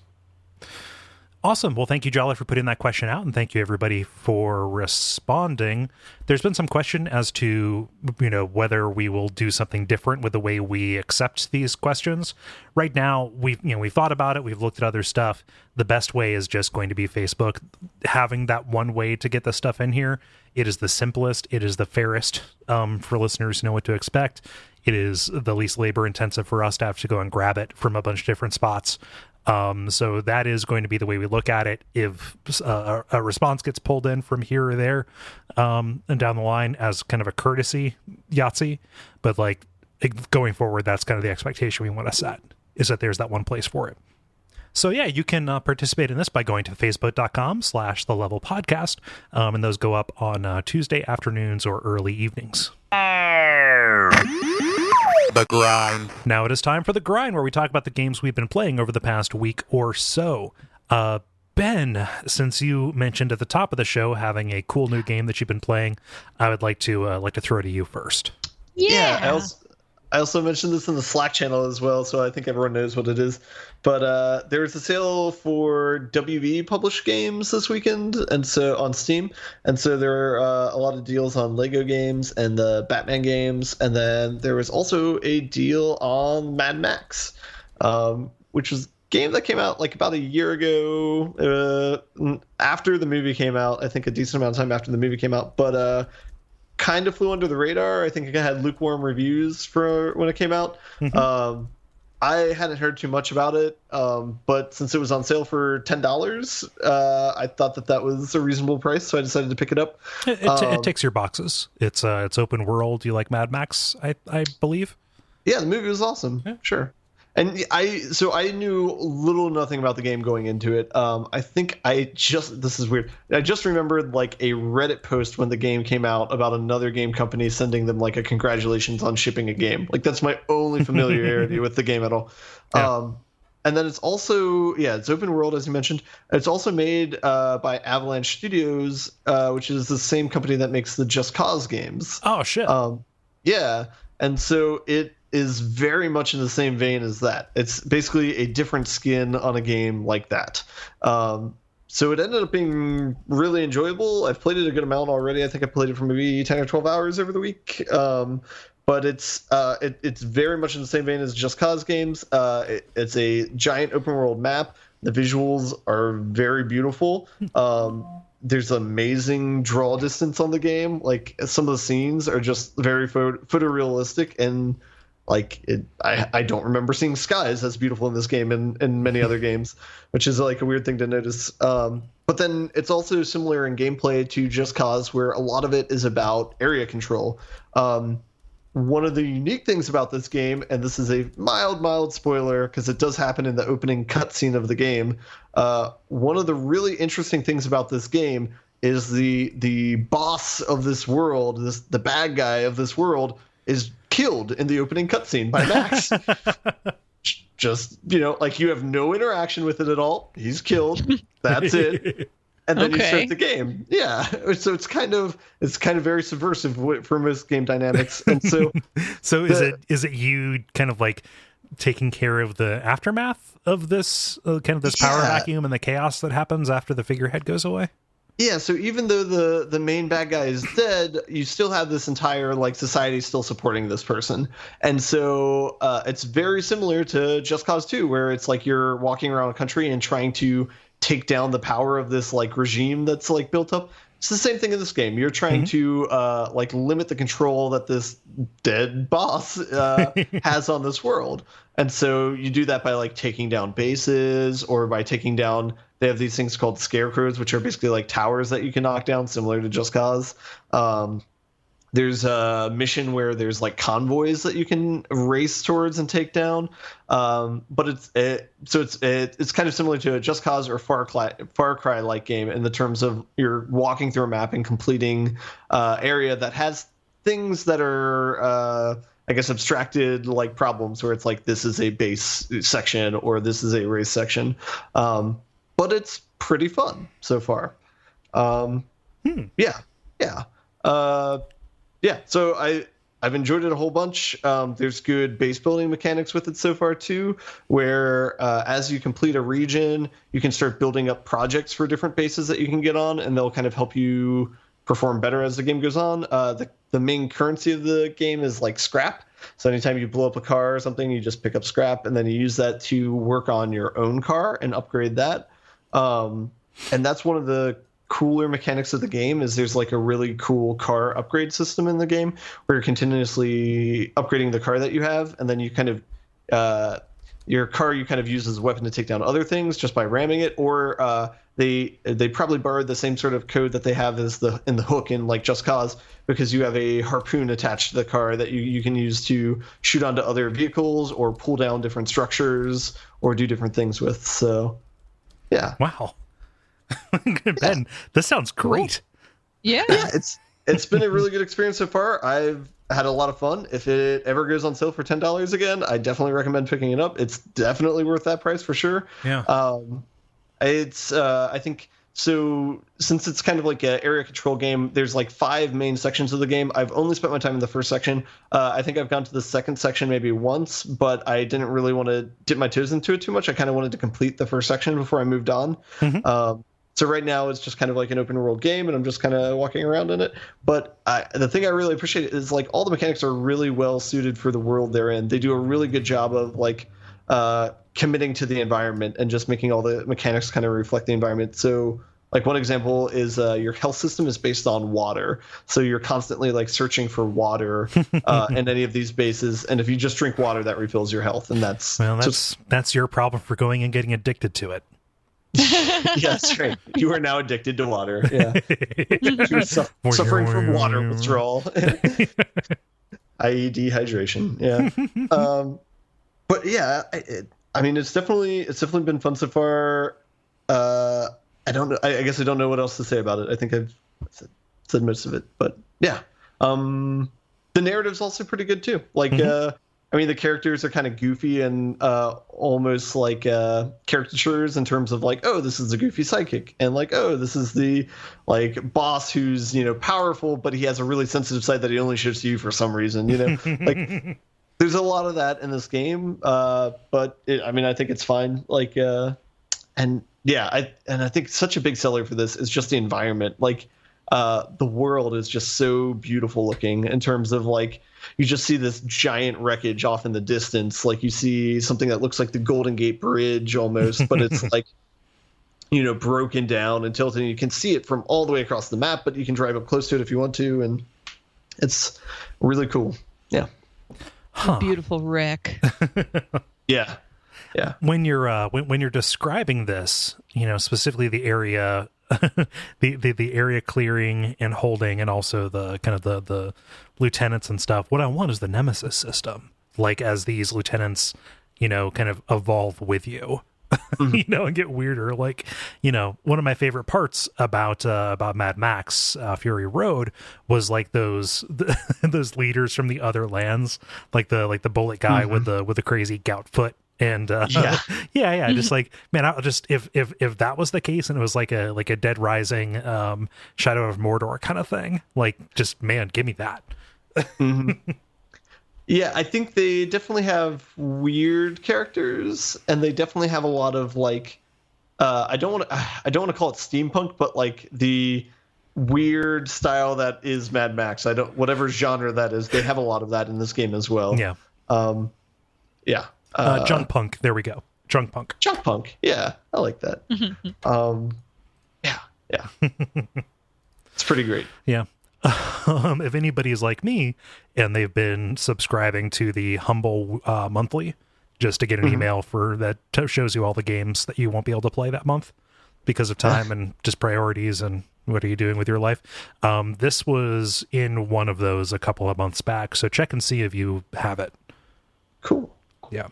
Awesome. Well, thank you, Jala, for putting that question out, and thank you, everybody, for responding. There's been some question as to, whether we will do something different with the way we accept these questions. Right now, we've thought about it. We've looked at other stuff. The best way is just going to be Facebook. Having that one way to get the stuff in here, it is the simplest. It is the fairest for listeners to know what to expect. It is the least labor intensive for us to have to go and grab it from a bunch of different spots. So that is going to be the way we look at it. If a response gets pulled in from here or there, and down the line as kind of a courtesy, Yahtzee, but like going forward, that's kind of the expectation we want to set, is that there's that one place for it. So yeah, you can participate in this by going to facebook.com/thelevelpodcast, and those go up on Tuesday afternoons or early evenings. The grind. Now it is time for the grind, where we talk about the games we've been playing over the past week or so. Ben, since you mentioned at the top of the show having a cool new game that you've been playing, I would like to throw it to you first. Yeah, I also mentioned this in the Slack channel as well, so I think everyone knows what it is. But there's a sale for WB published games this weekend, and so on Steam, and so there are a lot of deals on Lego games and the Batman games, and then there was also a deal on Mad Max, which was a game that came out like about a year ago, after the movie came out. I think a decent amount of time after the movie came out, but kind of flew under the radar. I think it had lukewarm reviews for when it came out. Mm-hmm. I hadn't heard too much about it, but since it was on sale for $10, I thought that was a reasonable price, so I decided to pick it up. It ticks your boxes. It's open world. You like Mad Max, I believe? Yeah, the movie was awesome. Yeah. Sure. And I knew little or nothing about the game going into it. I think this is weird. I just remembered like a Reddit post when the game came out about another game company sending them like a congratulations on shipping a game. Like that's my only familiarity with the game at all. Yeah. And then it's also, it's open world, as you mentioned. It's also made by Avalanche Studios, which is the same company that makes the Just Cause games. Oh, shit. Yeah. And so it is very much in the same vein as that. It's basically a different skin on a game like that. So it ended up being really enjoyable. I've played it a good amount already. I think I played it for maybe 10 or 12 hours over the week. But it's very much in the same vein as Just Cause games. It's a giant open world map. The visuals are very beautiful. There's amazing draw distance on the game. Like some of the scenes are just very photorealistic, and like I don't remember seeing skies as beautiful in this game and many other games, which is like a weird thing to notice. But then it's also similar in gameplay to Just Cause, where a lot of it is about area control. one of the unique things about this game, and this is a mild spoiler because it does happen in the opening cutscene of the game. One of the really interesting things about this game is the boss of this world, the bad guy of this world, is killed in the opening cutscene by Max. Just, like you have no interaction with it at all. He's killed. That's it. And then you start the game. Yeah. So it's kind of very subversive for most game dynamics. And so is it you kind of like taking care of the aftermath of this kind of this power vacuum and the chaos that happens after the figurehead goes away? Yeah, so even though the main bad guy is dead, you still have this entire like society still supporting this person. And so it's very similar to Just Cause 2, where it's like you're walking around a country and trying to take down the power of this like regime that's like built up. It's the same thing in this game. You're trying to like limit the control that this dead boss has on this world. And so you do that by like taking down bases or by taking down, they have these things called scarecrows, which are basically like towers that you can knock down, similar to Just Cause. There's a mission where there's like convoys that you can race towards and take down. But it's kind of similar to a Just Cause or Far Cry like game in the terms of you're walking through a map and completing area that has things that are I guess abstracted like problems where it's like this is a base section or this is a race section. But it's pretty fun so far. Yeah, so I've enjoyed it a whole bunch. There's good base building mechanics with it so far too, where as you complete a region, you can start building up projects for different bases that you can get on, and they'll kind of help you perform better as the game goes on. The main currency of the game is like scrap. So anytime you blow up a car or something, you just pick up scrap, and then you use that to work on your own car and upgrade that. And that's one of the cooler mechanics of the game is there's like a really cool car upgrade system in the game where you're continuously upgrading the car that you have, and then you kind of your car you kind of use as a weapon to take down other things just by ramming it, or they probably borrowed the same sort of code that they have as in the hook in like Just Cause, because you have a harpoon attached to the car that you can use to shoot onto other vehicles or pull down different structures or do different things with. So yeah. Wow. Ben, this sounds great. Yeah. It's been a really good experience so far. I've had a lot of fun. If it ever goes on sale for $10 again, I definitely recommend picking it up. It's definitely worth that price for sure. Yeah. It's I think so, since it's kind of like an area control game, there's like 5 main sections of the game. I've only spent my time in the first section. I think I've gone to the second section maybe once, but I didn't really want to dip my toes into it too much. I kind of wanted to complete the first section before I moved on. So right now it's just kind of like an open world game, and I'm just kind of walking around in it. But the thing I really appreciate is like all the mechanics are really well suited for the world they're in. They do a really good job of like committing to the environment and just making all the mechanics kind of reflect the environment. So like one example is your health system is based on water. So you're constantly like searching for water in any of these bases. And if you just drink water, that refills your health. And that's your problem for going and getting addicted to it. Yeah, that's right. You are now addicted to water. Yeah. You're suffering from water withdrawal, i.e. dehydration. Yeah. But yeah, I mean, it's definitely been fun so far. I don't know. I guess I don't know what else to say about it. I think I've said most of it, but yeah. The narrative's also pretty good too. Like, I mean, the characters are kind of goofy and almost like caricatures in terms of like, oh, this is the goofy sidekick, and like, oh, this is the like boss who's powerful, but he has a really sensitive side that he only shows to you for some reason. Like, there's a lot of that in this game, but I think it's fine. Like, and yeah, I think such a big seller for this is just the environment. Like, the world is just so beautiful looking in terms of like, you just see this giant wreckage off in the distance. Like you see something that looks like the Golden Gate Bridge almost, but it's like, broken down and tilted. And you can see it from all the way across the map, but you can drive up close to it if you want to. And it's really cool. Yeah. Huh. Beautiful wreck. Yeah. Yeah. When you're describing this, specifically the area the area clearing and holding, and also the kind of the lieutenants and stuff. What I want is the nemesis system, like as these lieutenants, kind of evolve with you. And get weirder. Like, one of my favorite parts about Mad Max Fury Road was like those leaders from the other lands, like the bullet guy with the crazy gout foot. And just like, man, I'll just if that was the case and it was like a Dead Rising Shadow of Mordor kind of thing, like, just, man, give me that. Yeah, I think they definitely have weird characters, and they definitely have a lot of like, I don't want to call it steampunk, but like the weird style that is Mad Max. Whatever genre that is, they have a lot of that in this game as well. Yeah. Yeah. Junk punk. There we go. Junk punk. Junk punk. Yeah, I like that. Yeah. It's pretty great. Yeah. If anybody's like me and they've been subscribing to the Humble monthly just to get an email for that shows you all the games that you won't be able to play that month because of time and just priorities and what are you doing with your life. This was in one of those a couple of months back, so check and see if you have it. Cool. Yeah.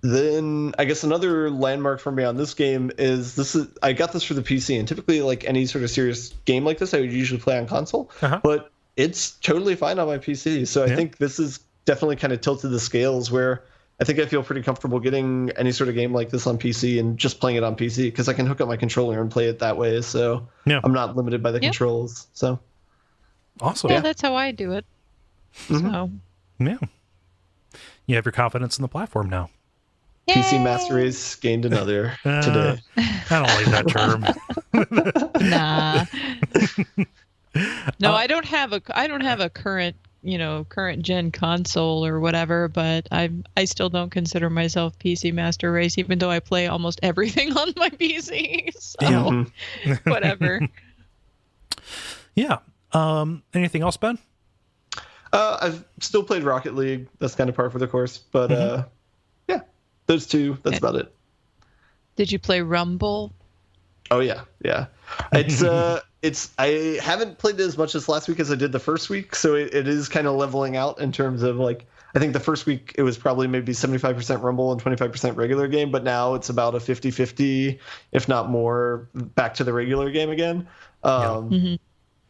Then I guess another landmark for me on this game is I got this for the PC, and typically like any sort of serious game like this I would usually play on console, but it's totally fine on my PC. So I think this is definitely kind of tilted the scales where I think I feel pretty comfortable getting any sort of game like this on PC and just playing it on PC because I can hook up my controller and play it that way. So I'm not limited by the controls. So awesome. Yeah, that's how I do it. So yeah, you have your confidence in the platform now. Yay! PC Master Race gained another today. I don't like that term. Nah. No, I don't have a current gen console or whatever, but I still don't consider myself PC Master Race, even though I play almost everything on my PC. So whatever. Yeah. Anything else, Ben? I've still played Rocket League. That's kind of par for the course, but those two, that's about it. Did you play Rumble? Oh yeah. It's I haven't played it as much as last week as I did the first week, so it is kind of leveling out in terms of like, I think the first week it was probably maybe 75% Rumble and 25% regular game, but now it's about a 50-50, if not more, back to the regular game again.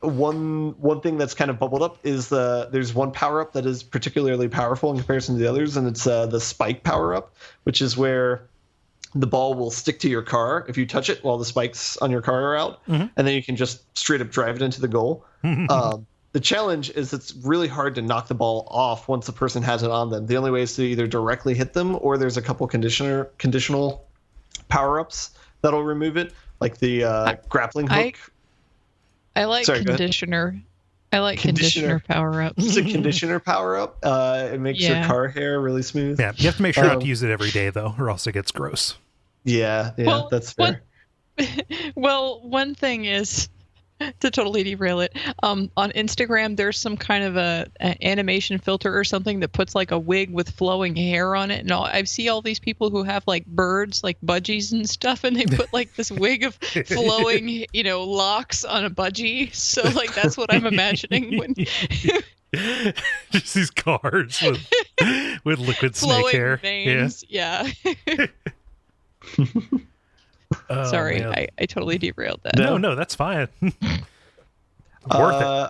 One thing that's kind of bubbled up is there's one power up that is particularly powerful in comparison to the others, and it's the spike power up, which is where the ball will stick to your car if you touch it while the spikes on your car are out, and then you can just straight up drive it into the goal. The challenge is it's really hard to knock the ball off once a person has it on them. The only way is to either directly hit them, or there's a couple conditional power ups that'll remove it, like the grappling hook. I like conditioner. I like conditioner power ups. It's a conditioner power up. It makes your car hair really smooth. Yeah, you have to make sure not to use it every day though, or else it gets gross. Yeah, well, that's fair. One thing is, to totally derail it, on Instagram there's some kind of an animation filter or something that puts like a wig with flowing hair on it, and I see all these people who have like birds, like budgies and stuff, and they put like this wig of flowing locks on a budgie. So like that's what I'm imagining when just these cars with liquid snake hair veins. Yeah. Sorry, I totally derailed that. No, that's fine. Worth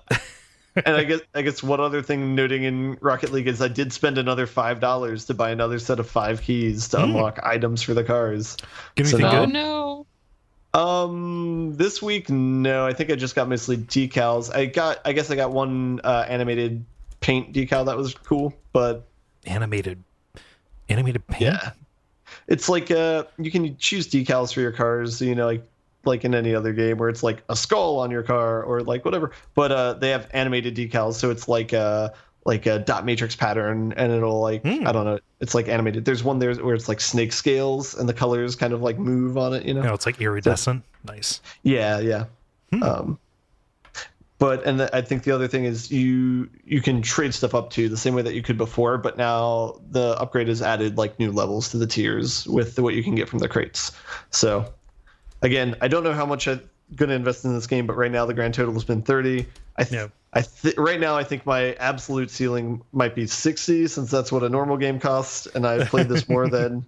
it. And I guess one other thing noting in Rocket League is I did spend another $5 to buy another set of 5 keys to unlock items for the cars. Get anything good? Oh no. This week, no. I think I just got mostly decals. I guess I got one animated paint decal that was cool, but animated paint. Yeah. It's like you can choose decals for your cars, like in any other game where it's like a skull on your car or like whatever. But they have animated decals, so it's like a dot matrix pattern, and it'll like I don't know, it's like animated. There's one there where it's like snake scales and the colors kind of like move on it. No, it's like iridescent. Nice. Yeah. But I think the other thing is you can trade stuff up too, the same way that you could before, but now the upgrade has added like new levels to the tiers with what you can get from the crates. So again, I don't know how much I'm going to invest in this game, but right now the grand total has been 30. Right now I think my absolute ceiling might be 60, since that's what a normal game costs, and I've played this more than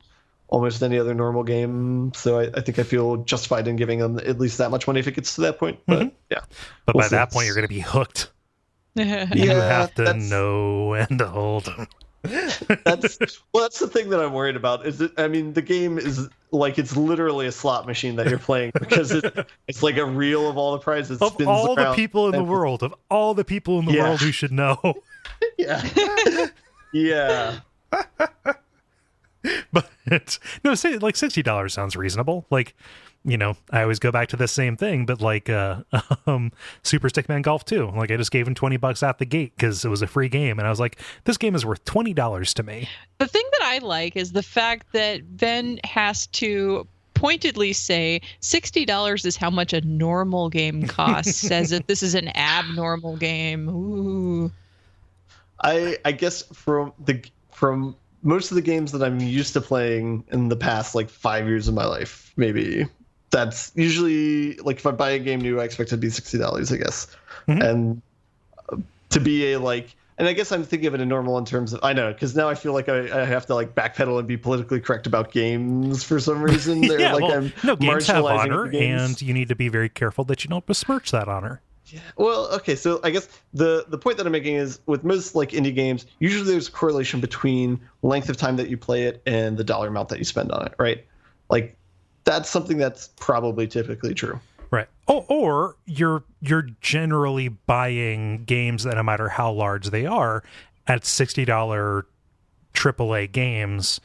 almost any other normal game. So I think I feel justified in giving them at least that much money if it gets to that point. But But by that point, you're going to be hooked. You have to know when to hold them. That's the thing that I'm worried about. The game is like, it's literally a slot machine that you're playing, because it's like a reel of all the prizes. Of all the people in the world, who should know. Yeah. But no, say like $60 sounds reasonable. Like, I always go back to the same thing, but like Super Stickman Golf 2. Like, I just gave him $20 out the gate because it was a free game, and I was like, this game is worth $20 to me. The thing that I like is the fact that Ben has to pointedly say $60 is how much a normal game costs, as if this is an abnormal game. Ooh. I guess from most of the games that I'm used to playing in the past, like 5 years of my life, maybe, that's usually, like, if I buy a game new, I expect it to be $60, I guess. Mm-hmm. And to be and I guess I'm thinking of it in normal in terms of, I know, because now I feel like I have to like backpedal and be politically correct about games for some reason. Games have honor, and you need to be very careful that you don't besmirch that honor. Yeah. Well, okay, so I guess the point that I'm making is, with most like indie games, usually there's a correlation between length of time that you play it and the dollar amount that you spend on it, right? Like, that's something that's probably typically true. Right. Or you're generally buying games that, no matter how large they are, at $60 AAA games,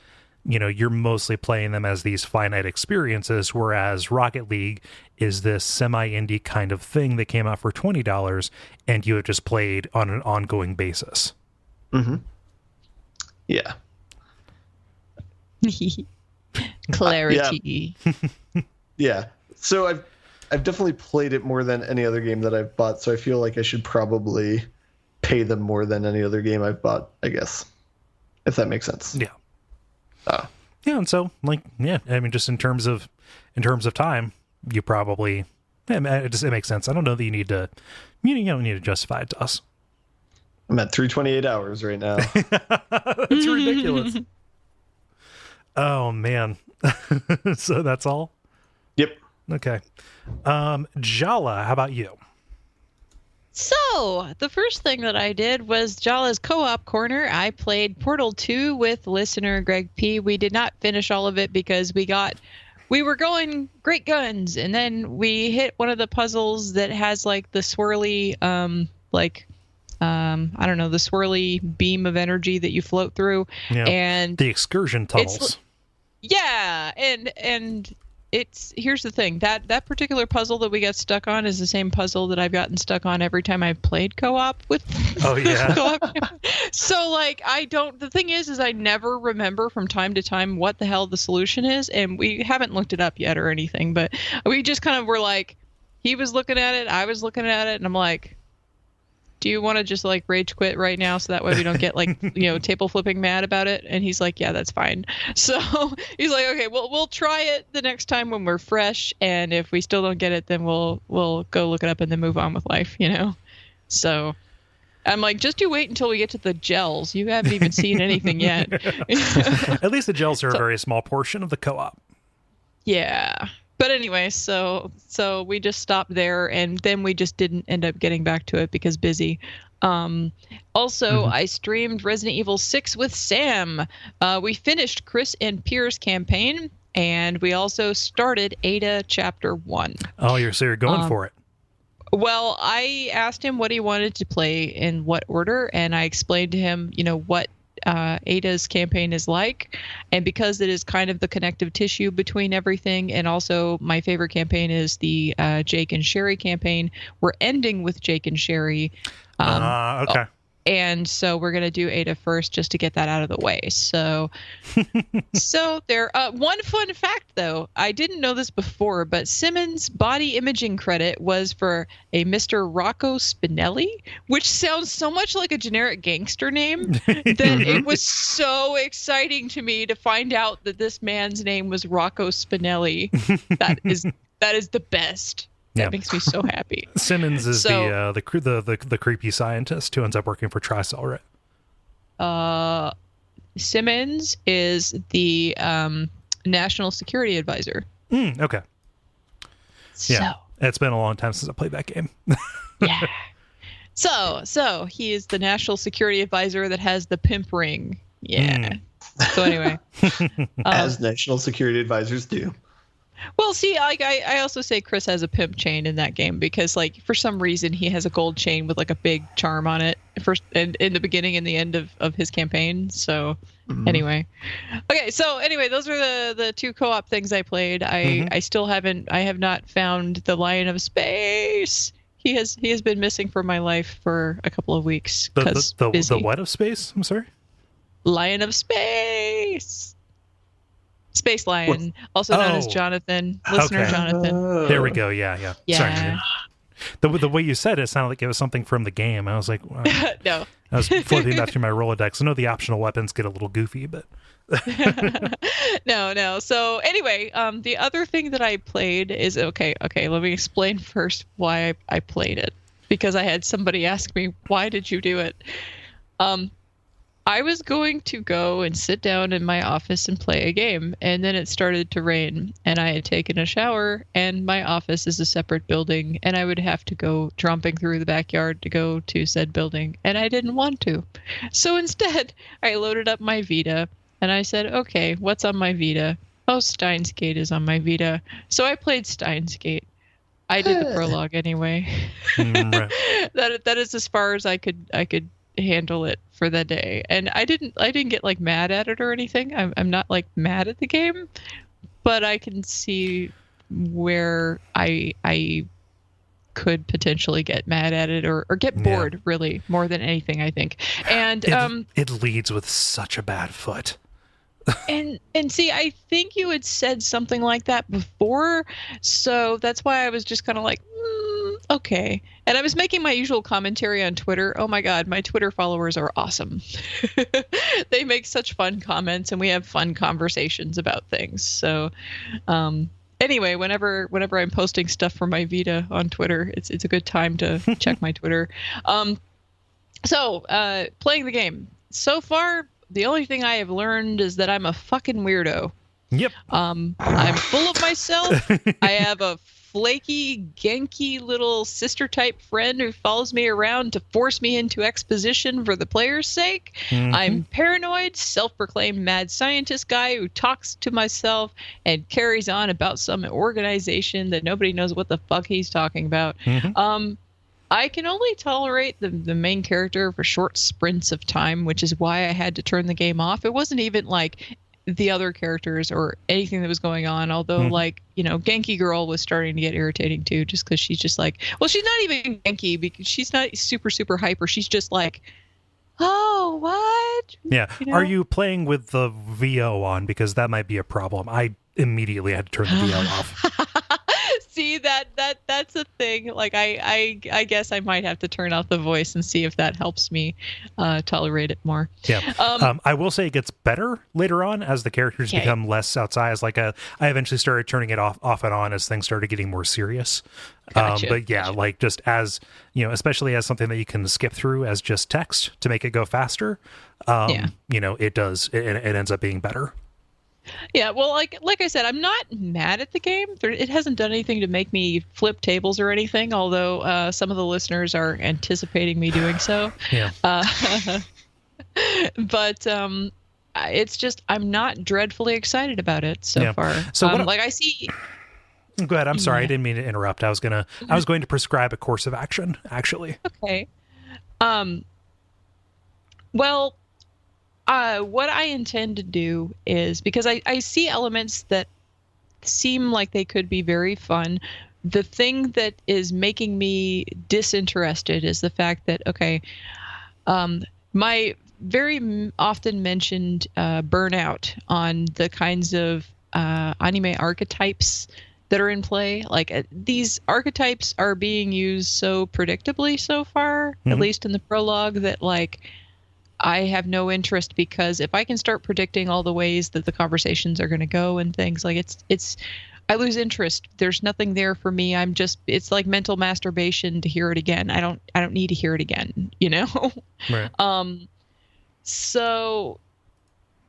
you're mostly playing them as these finite experiences, whereas Rocket League is this semi-indie kind of thing that came out for $20, and you have just played on an ongoing basis. Mm-hmm. Yeah. Clarity. Yeah. So I've definitely played it more than any other game that I've bought, so I feel like I should probably pay them more than any other game I've bought, I guess, if that makes sense. Yeah. And so, just in terms of time, you probably, it makes sense. I don't know that you need to, you don't need to justify it to us. I'm at 328 hours right now. That's ridiculous. Oh man. So that's all? Yep. Okay. Jala, how about you? So, the first thing that I did was Jala's co-op corner. I played Portal 2 with listener Greg P. We did not finish all of it because we were going great guns, and then we hit one of the puzzles that has like the swirly, I don't know, the swirly beam of energy that you float through. Yeah, and the excursion tunnels. And here's the thing, that particular puzzle that we got stuck on is the same puzzle that I've gotten stuck on every time I've played co-op with. Oh yeah. So like, the thing is I never remember from time to time what the hell the solution is, and we haven't looked it up yet or anything, but we just kind of were like, he was looking at it, I was looking at it, and I'm like, do you want to just like rage quit right now so that way we don't get like, table flipping mad about it? And he's like, yeah, that's fine. So he's like, okay, well, we'll try it the next time when we're fresh. And if we still don't get it, then we'll go look it up and then move on with life, So I'm like, just you wait until we get to the gels. You haven't even seen anything yet. At least the gels are a very small portion of the co-op. Yeah. But anyway, so we just stopped there, and then we just didn't end up getting back to it because busy. Also, I streamed Resident Evil 6 with Sam. We finished Chris and Pierre's campaign, and we also started Ada Chapter 1. Oh, you're going for it. Well, I asked him what he wanted to play in what order, and I explained to him, what Ada's campaign is like, and because it is kind of the connective tissue between everything, and also my favorite campaign is the Jake and Sherry campaign. We're ending with Jake and Sherry. Okay. And so we're going to do Ada first just to get that out of the way. So there. One fun fact, though, I didn't know this before, but Simmons' body imaging credit was for a Mr. Rocco Spinelli, which sounds so much like a generic gangster name that it was so exciting to me to find out that this man's name was Rocco Spinelli. That is That is the best. That makes me so happy. Simmons is the creepy scientist who ends up working for TriStar, right? Simmons is the national security advisor. Okay. Yeah, it's been a long time since I played that game. Yeah. So he is the national security advisor that has the pimp ring. Yeah. So anyway, as national security advisors do. Well, see, I also say Chris has a pimp chain in that game because, like, for some reason he has a gold chain with like a big charm on it in the beginning and the end of his campaign. So anyway, those are the two co-op things I played. I have not found the Lion of Space. He has been missing from my life for a couple of weeks because the what of space? I'm sorry. Lion of Space. Space Lion, also known as Jonathan, listener Jonathan. There we go. Yeah. Sorry. The way you said it sounded like it was something from the game. I was like, wow. No. I was flipping back through my Rolodex. I know the optional weapons get a little goofy, but no. So anyway, the other thing that I played is okay. Let me explain first why I played it, because I had somebody ask me, why did you do it? I was going to go and sit down in my office and play a game, and then it started to rain, and I had taken a shower, and my office is a separate building, and I would have to go tromping through the backyard to go to said building, and I didn't want to. So instead, I loaded up my Vita, and I said, okay, what's on my Vita? Oh, Steins Gate is on my Vita. So I played Steins Gate. I did the prologue anyway. Right. That is as far as I could handle it for the day, and I didn't get like mad at it or anything. I'm not like mad at the game, but I can see where I could potentially get mad at it or get bored, really, more than anything, I think. And it leads with such a bad foot. and see, I think you had said something like that before, so that's why I was just kind of like, okay. And I was making my usual commentary on Twitter. Oh my God, my Twitter followers are awesome. They make such fun comments, and we have fun conversations about things. So, anyway, whenever I'm posting stuff from my Vita on Twitter, it's a good time to check my Twitter. So playing the game so far, the only thing I have learned is that I'm a fucking weirdo. Yep. I'm full of myself. I have a flaky, genky little sister-type friend who follows me around to force me into exposition for the player's sake. Mm-hmm. I'm paranoid, self-proclaimed mad scientist guy who talks to myself and carries on about some organization that nobody knows what the fuck he's talking about. Mm-hmm. I can only tolerate the main character for short sprints of time, which is why I had to turn the game off. It wasn't even like the other characters or anything that was going on, although like, you know, Genki Girl was starting to get irritating too, just because she's just like, well, she's not even Genki because she's not super hyper. She's just like, oh, what? Yeah. You know? Are you playing with the VO on? Because that might be a problem. I immediately had to turn the VO off. See, that's a thing. Like I guess I might have to turn off the voice and see if that helps me tolerate it more. Yeah. I will say it gets better later on as the characters become less outsized. Like I eventually started turning it off and on as things started getting more serious. Gotcha. But yeah, like just as, you know, especially as something that you can skip through as just text to make it go faster. You know, it ends up being better. Yeah, well, like I said, I'm not mad at the game. It hasn't done anything to make me flip tables or anything, although some of the listeners are anticipating me doing so. Yeah. But it's just I'm not dreadfully excited about it so far. So like I see. Go ahead. I'm sorry, I didn't mean to interrupt. I was going to prescribe a course of action, actually. Okay. Well. What I intend to do is, because I see elements that seem like they could be very fun. The thing that is making me disinterested is the fact that, okay, my very often mentioned burnout on the kinds of anime archetypes that are in play. Like these archetypes are being used so predictably so far, at least in the prologue, that like, I have no interest, because if I can start predicting all the ways that the conversations are going to go and things, like it's I lose interest. There's nothing there for me. It's like mental masturbation to hear it again. I don't need to hear it again, you know? Right. So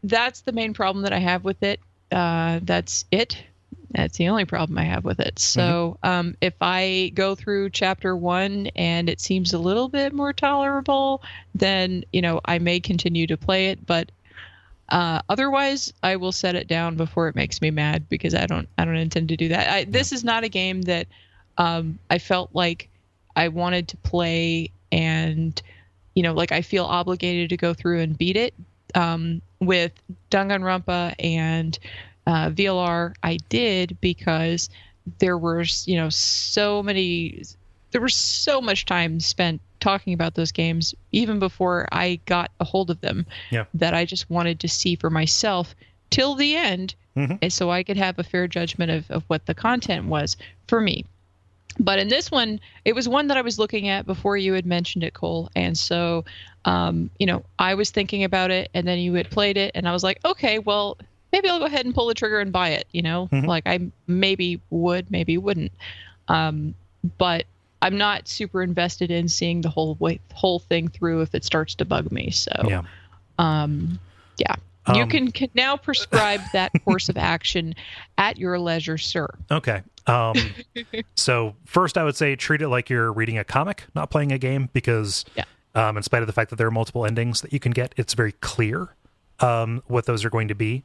that's the main problem that I have with it. That's it. That's the only problem I have with it. So if I go through chapter 1 and it seems a little bit more tolerable, then, I may continue to play it. But otherwise, I will set it down before it makes me mad, because I don't intend to do that. This is not a game that I felt like I wanted to play, and I feel obligated to go through and beat it. With Danganronpa and VLR, I did, because there was so much time spent talking about those games even before I got a hold of them, that I just wanted to see for myself till the end, and so I could have a fair judgment of what the content was for me. But in this one, it was one that I was looking at before you had mentioned it, Kole. And so, I was thinking about it, and then you had played it, and I was like, okay, well, maybe I'll go ahead and pull the trigger and buy it, Like I maybe would, maybe wouldn't. But I'm not super invested in seeing the whole thing through if it starts to bug me. So, you can now prescribe that course of action at your leisure, sir. Okay. So first I would say treat it like you're reading a comic, not playing a game, because in spite of the fact that there are multiple endings that you can get, it's very clear what those are going to be.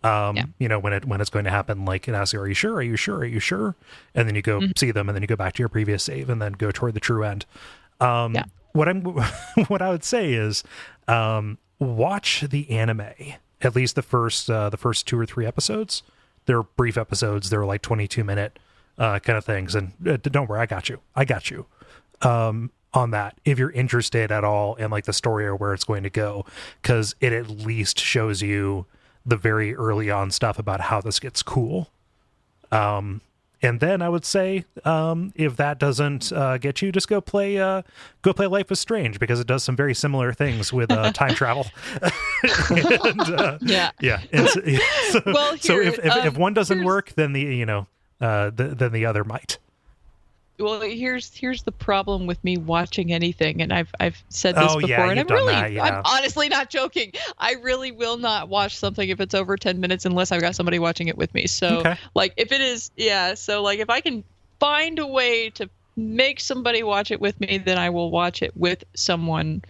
When it's going to happen, like it asks you, are you sure? Are you sure? Are you sure? And then you go see them, and then you go back to your previous save and then go toward the true end. What I would say is watch the anime, at least the first 2 or 3 episodes. They're brief episodes. They're like 22-minute kind of things. And don't worry, I got you on that, if you're interested at all in like the story or where it's going to go, because it at least shows you the very early on stuff about how this gets cool. And then I would say, if that doesn't get you, just go play Life is Strange, because it does some very similar things with time travel. And, so if one doesn't work, then then the other might. Well, here's the problem with me watching anything, and I've said this before, and I'm honestly not joking. I really will not watch something if it's over 10 minutes unless I've got somebody watching it with me. So like if it is, so like if I can find a way to make somebody watch it with me, then I will watch it with someone.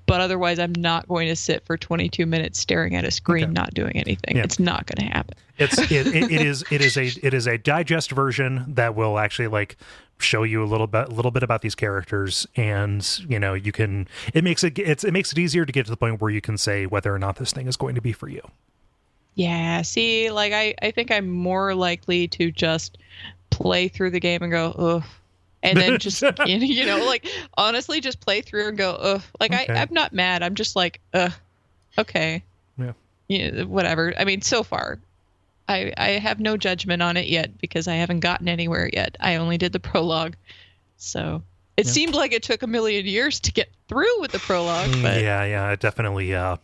But otherwise, I'm not going to sit for 22 minutes staring at a screen, not doing anything. Yeah. It's not going to happen. It is a digest version that will actually like show you a little bit about these characters, and you can. It makes it easier to get to the point where you can say whether or not this thing is going to be for you. Yeah. See, like I think I'm more likely to just play through the game and go, ugh. And then just, like, honestly, just play through and go, ugh. Like, okay. I'm not mad. I'm just like, ugh, okay. Yeah. Whatever. I mean, so far, I have no judgment on it yet, because I haven't gotten anywhere yet. I only did the prologue. So it seemed like it took a million years to get through with the prologue. But yeah, it definitely, like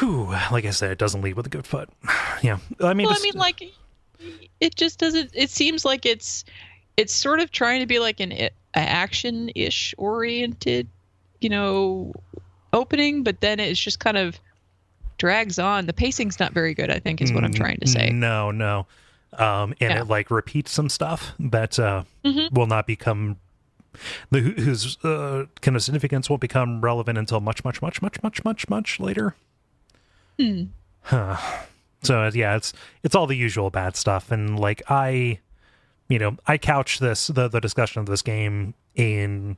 I said, it doesn't lead with a good foot. Yeah. Like, it just doesn't, it seems like it's sort of trying to be like an action-ish oriented, opening, but then it's just kind of drags on. The pacing's not very good, I think, is what I'm trying to say. No. It like repeats some stuff that will not become, whose kind of significance won't become relevant until much later. So yeah, it's all the usual bad stuff, and like I couch the discussion of this game in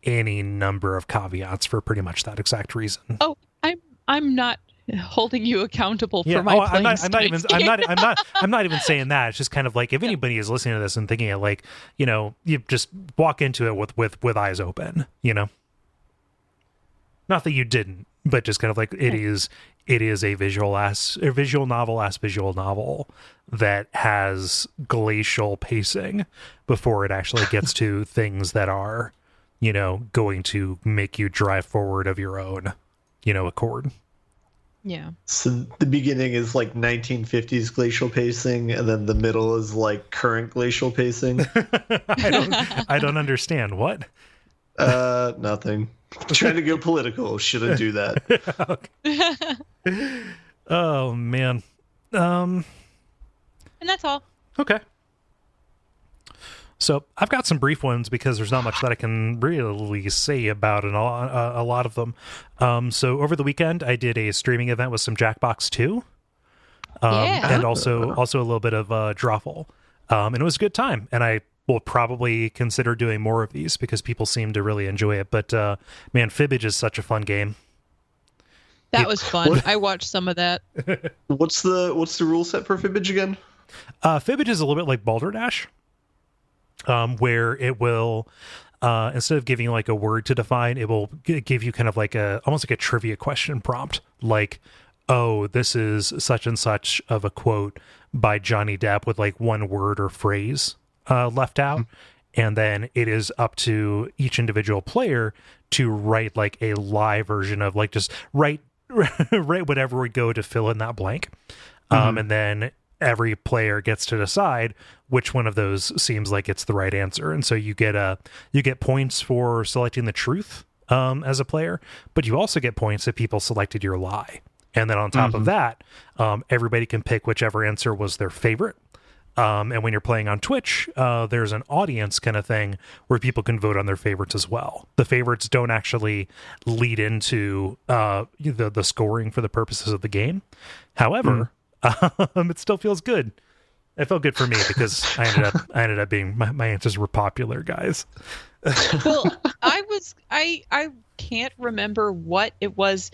any number of caveats for pretty much that exact reason. Oh, I'm not holding you accountable for my playing. I'm not even saying that. It's just kind of like, if anybody is listening to this and thinking it, like, you just walk into it with eyes open, Not that you didn't, but just kind of like it is a visual novel that has glacial pacing before it actually gets to things that are, going to make you drive forward of your own, accord. Yeah. So the beginning is like 1950s glacial pacing, and then the middle is like current glacial pacing. I don't understand. What? Nothing. Trying to go political. Shouldn't do that. Oh man. And that's all. Okay. So I've got some brief ones because there's not much that I can really say about a lot of them. So over the weekend, I did a streaming event with some Jackbox 2. And also a little bit of Drawful. And it was a good time. And I will probably consider doing more of these because people seem to really enjoy it. But man, Fibbage is such a fun game. That was fun. I watched some of that. What's the rule set for Fibbage again? Fibbage is a little bit like Balderdash. Where it will, instead of giving like a word to define, it will give you kind of like almost like a trivia question prompt, like, oh, this is such and such of a quote by Johnny Depp with like one word or phrase left out. And then it is up to each individual player to write like a live version of like, just write whatever would go to fill in that blank. And then every player gets to decide which one of those seems like it's the right answer. And so you get points for selecting the truth as a player, but you also get points if people selected your lie. And then on top of that, everybody can pick whichever answer was their favorite. And when you're playing on Twitch, there's an audience kind of thing where people can vote on their favorites as well. The favorites don't actually lead into the scoring for the purposes of the game. However, it still feels good. It felt good for me because I ended up being my answers were popular, guys. Well, I can't remember what it was.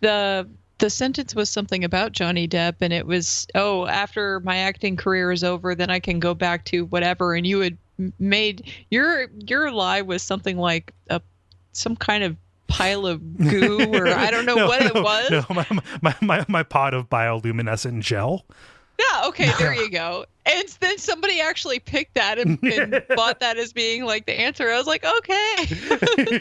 The sentence was something about Johnny Depp, and it was, after my acting career is over, then I can go back to whatever. And you had made your lie was something like some kind of pile of goo, or I don't know what it was. No, my pot of bioluminescent gel. Yeah, okay, there you go. And then somebody actually picked that and bought that as being like the answer. I was like, okay,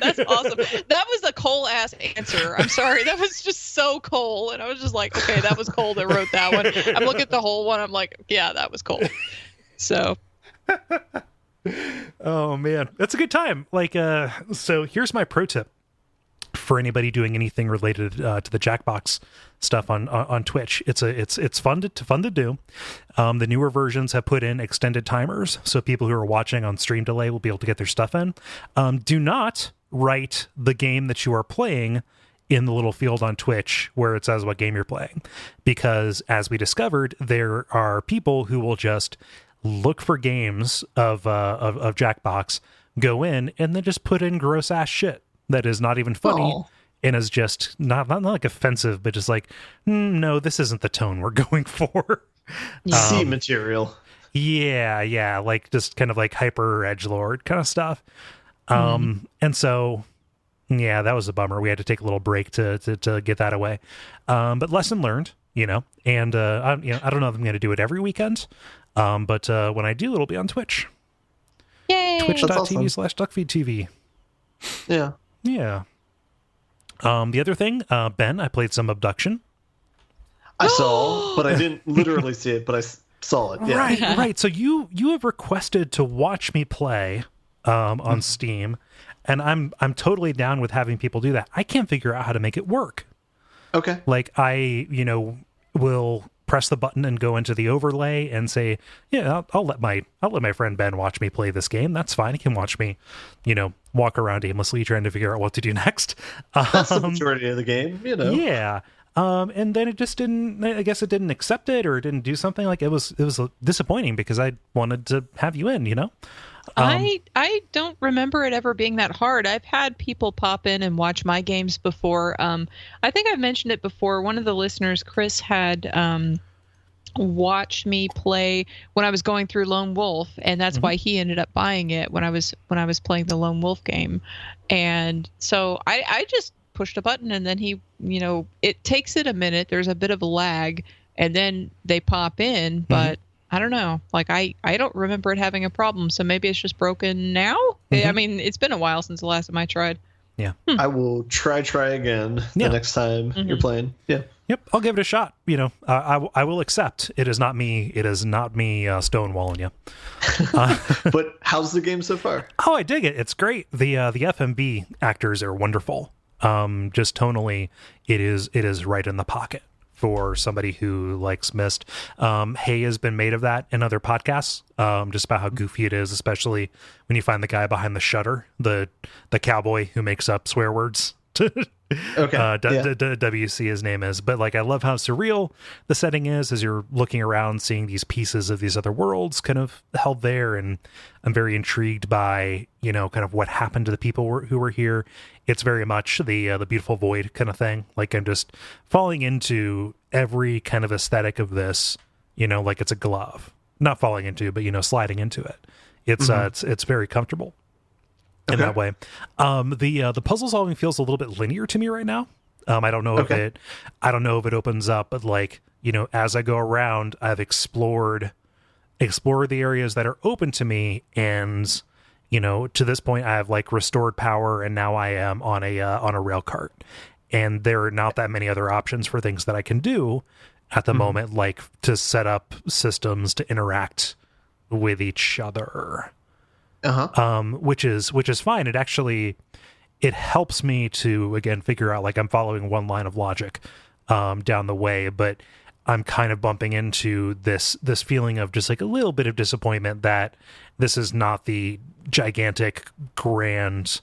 that's awesome. That was a Kole ass answer. I'm sorry, that was just so Kole, and I was just like, okay, that was Kole that wrote that one. I'm looking at the whole one. I'm like, yeah, that was Kole. So. Oh man, that's a good time. Like, so here's my pro tip for anybody doing anything related to the Jackbox stuff on Twitch. It's fun to do. The newer versions have put in extended timers, so people who are watching on stream delay will be able to get their stuff in. Do not write the game that you are playing in the little field on Twitch where it says what game you're playing, because as we discovered, there are people who will just look for games of Jackbox, go in, and then just put in gross ass shit that is not even funny and is just not like offensive, but just like, no, this isn't the tone we're going for. C material. Yeah, like just kind of like hyper edgelord kind of stuff. And so, yeah, that was a bummer. We had to take a little break to get that away. But lesson learned, and I don't know if I'm going to do it every weekend, but when I do, it'll be on Twitch. Yay! Twitch.tv/Duckfeed.tv. Yeah. Yeah. The other thing, Ben, I played some Obduction. I saw, but I didn't literally see it, but I saw it. Yeah. Right. So you have requested to watch me play on Steam, and I'm totally down with having people do that. I can't figure out how to make it work. Okay. Like I, will press the button and go into the overlay and say, yeah, I'll let my friend Ben watch me play this game. That's fine. He can watch me, walk around aimlessly trying to figure out what to do next. That's the majority of the game, Yeah. And then it just didn't, I guess it didn't accept it or it didn't do something. Like it was disappointing because I wanted to have you in, I don't remember it ever being that hard. I've had people pop in and watch my games before. I think I've mentioned it before. One of the listeners, Chris, had watched me play when I was going through Lone Wolf, and that's why he ended up buying it when I was playing the Lone Wolf game. And so I just pushed a button, and then he, it takes it a minute. There's a bit of a lag, and then they pop in, but I don't know. Like I don't remember it having a problem, so maybe it's just broken now. I mean, it's been a while since the last time I tried. Yeah. I will try again the next time you're playing. Yeah. Yep, I'll give it a shot. You know, I will accept. It is not me. It is not me stonewalling you. But how's the game so far? Oh, I dig it. It's great. The FMB actors are wonderful. Just tonally, it is right in the pocket for somebody who likes Myst. Hay has been made of that in other podcasts, just about how goofy it is, especially when you find the guy behind the shutter, the cowboy who makes up swear words. Okay. WC his name is, but like I love how surreal the setting is as you're looking around, seeing these pieces of these other worlds kind of held there, and I'm very intrigued by, you know, kind of what happened to the people who were here. It's very much the beautiful void kind of thing. Like I'm just falling into every kind of aesthetic of this, you know, like it's a glove, not falling into, but you know, sliding into it. It's it's very comfortable. In that way. The puzzle solving feels a little bit linear to me right now. I don't know if it opens up, but like, you know, as I go around, I've explored the areas that are open to me, and you know, to this point I've like restored power, and now I am on a rail cart, and there are not that many other options for things that I can do at the moment, like to set up systems to interact with each other. Which is fine. It helps me to, again, figure out, like, I'm following one line of logic down the way, but I'm kind of bumping into this feeling of just like a little bit of disappointment that this is not the gigantic, grand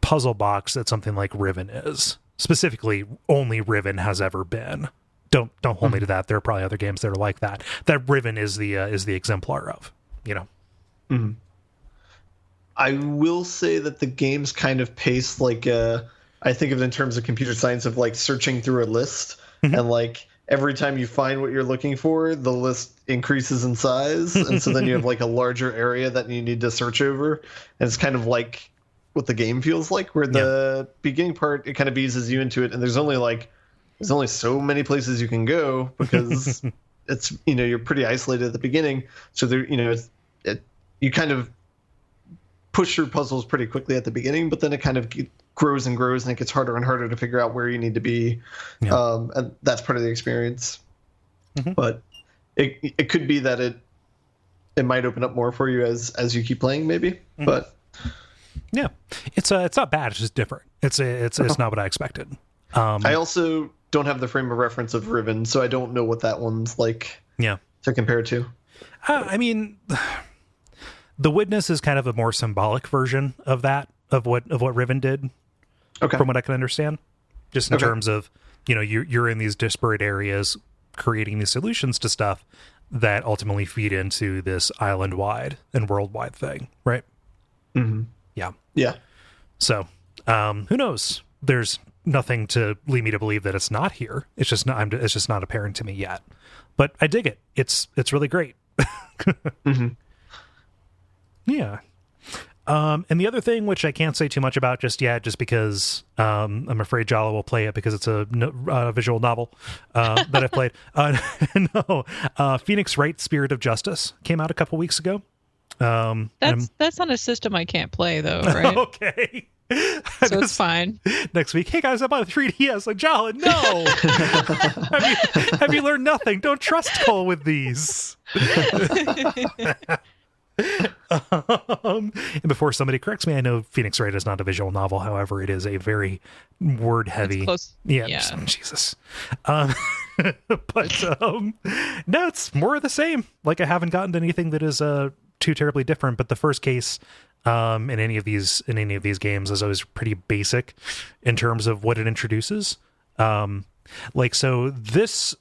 puzzle box that something like Riven is. Specifically, only Riven has ever been. Don't hold me to that. There are probably other games that are like that. That Riven is the exemplar of, you know. Mm-hmm. I will say that the game's kind of paced like I think of it in terms of computer science of like searching through a list, and like every time you find what you're looking for, the list increases in size, and so then you have like a larger area that you need to search over, and it's kind of like what the game feels like, where the beginning part, it kind of eases you into it, and there's only so many places you can go because it's, you know, you're pretty isolated at the beginning, so there, you know, you kind of push through puzzles pretty quickly at the beginning, but then it kind of grows and grows, and it gets harder and harder to figure out where you need to be. And that's part of the experience. But it could be that it might open up more for you as you keep playing, maybe. But yeah, it's not bad. It's just different. It's not what I expected. I also don't have the frame of reference of Riven, so I don't know what that one's like. To compare to. I mean, The Witness is kind of a more symbolic version of that, of what Riven did, from what I can understand. Just in terms of, you know, you're in these disparate areas creating these solutions to stuff that ultimately feed into this island-wide and worldwide thing, right? Yeah. So, who knows? There's nothing to lead me to believe that it's not here. It's just not apparent to me yet. But I dig it. It's really great. Yeah. And the other thing, which I can't say too much about just yet, just because I'm afraid Jala will play it because it's a visual novel that I played. Phoenix Wright, Spirit of Justice came out a couple weeks ago. That's on a system I can't play, though, right? Okay. So it's fine. Next week, hey guys, I bought a 3DS. Like, Jala, no. have you learned nothing? Don't trust Kole with these. And before somebody corrects me, I know Phoenix Wright is not a visual novel. However, it is a very word heavy. Yeah. Jesus. But no, it's more of the same. Like, I haven't gotten to anything that is too terribly different. But the first case in any of these games is always pretty basic in terms of what it introduces. So this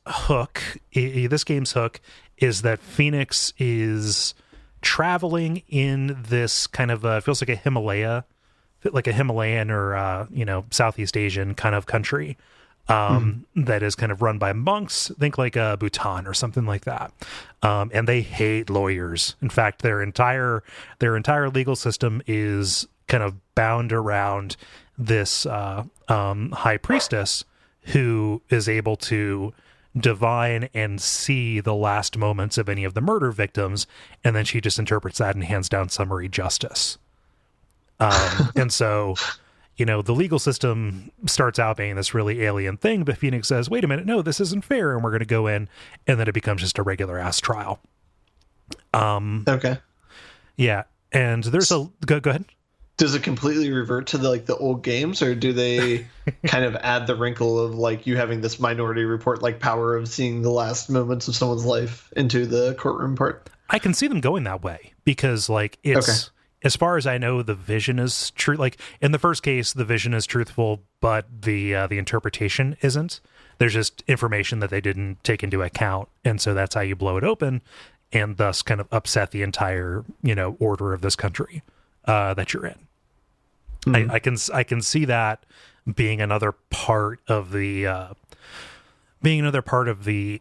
game's hook is that Phoenix is traveling in this kind of feels like a Himalayan or Southeast Asian kind of country that is kind of run by monks. Think like Bhutan or something like that. And they hate lawyers. In fact, their entire legal system is kind of bound around this high priestess who is able to divine and see the last moments of any of the murder victims, and then she just interprets that and hands down summary justice. And so, the legal system starts out being this really alien thing, but Phoenix says, wait a minute, no, this isn't fair, and we're going to go in, and then it becomes just a regular ass trial. Okay. Yeah, and there's go ahead. Does it completely revert to the old games, or do they kind of add the wrinkle of you having this Minority Report power of seeing the last moments of someone's life into the courtroom part? I can see them going that way because it's okay. As far as I know, the vision is true. In the first case, the vision is truthful, but the interpretation isn't. There's just information that they didn't take into account, and so that's how you blow it open, and thus kind of upset the entire order of this country that you're in. Mm-hmm. I can see that being another part of the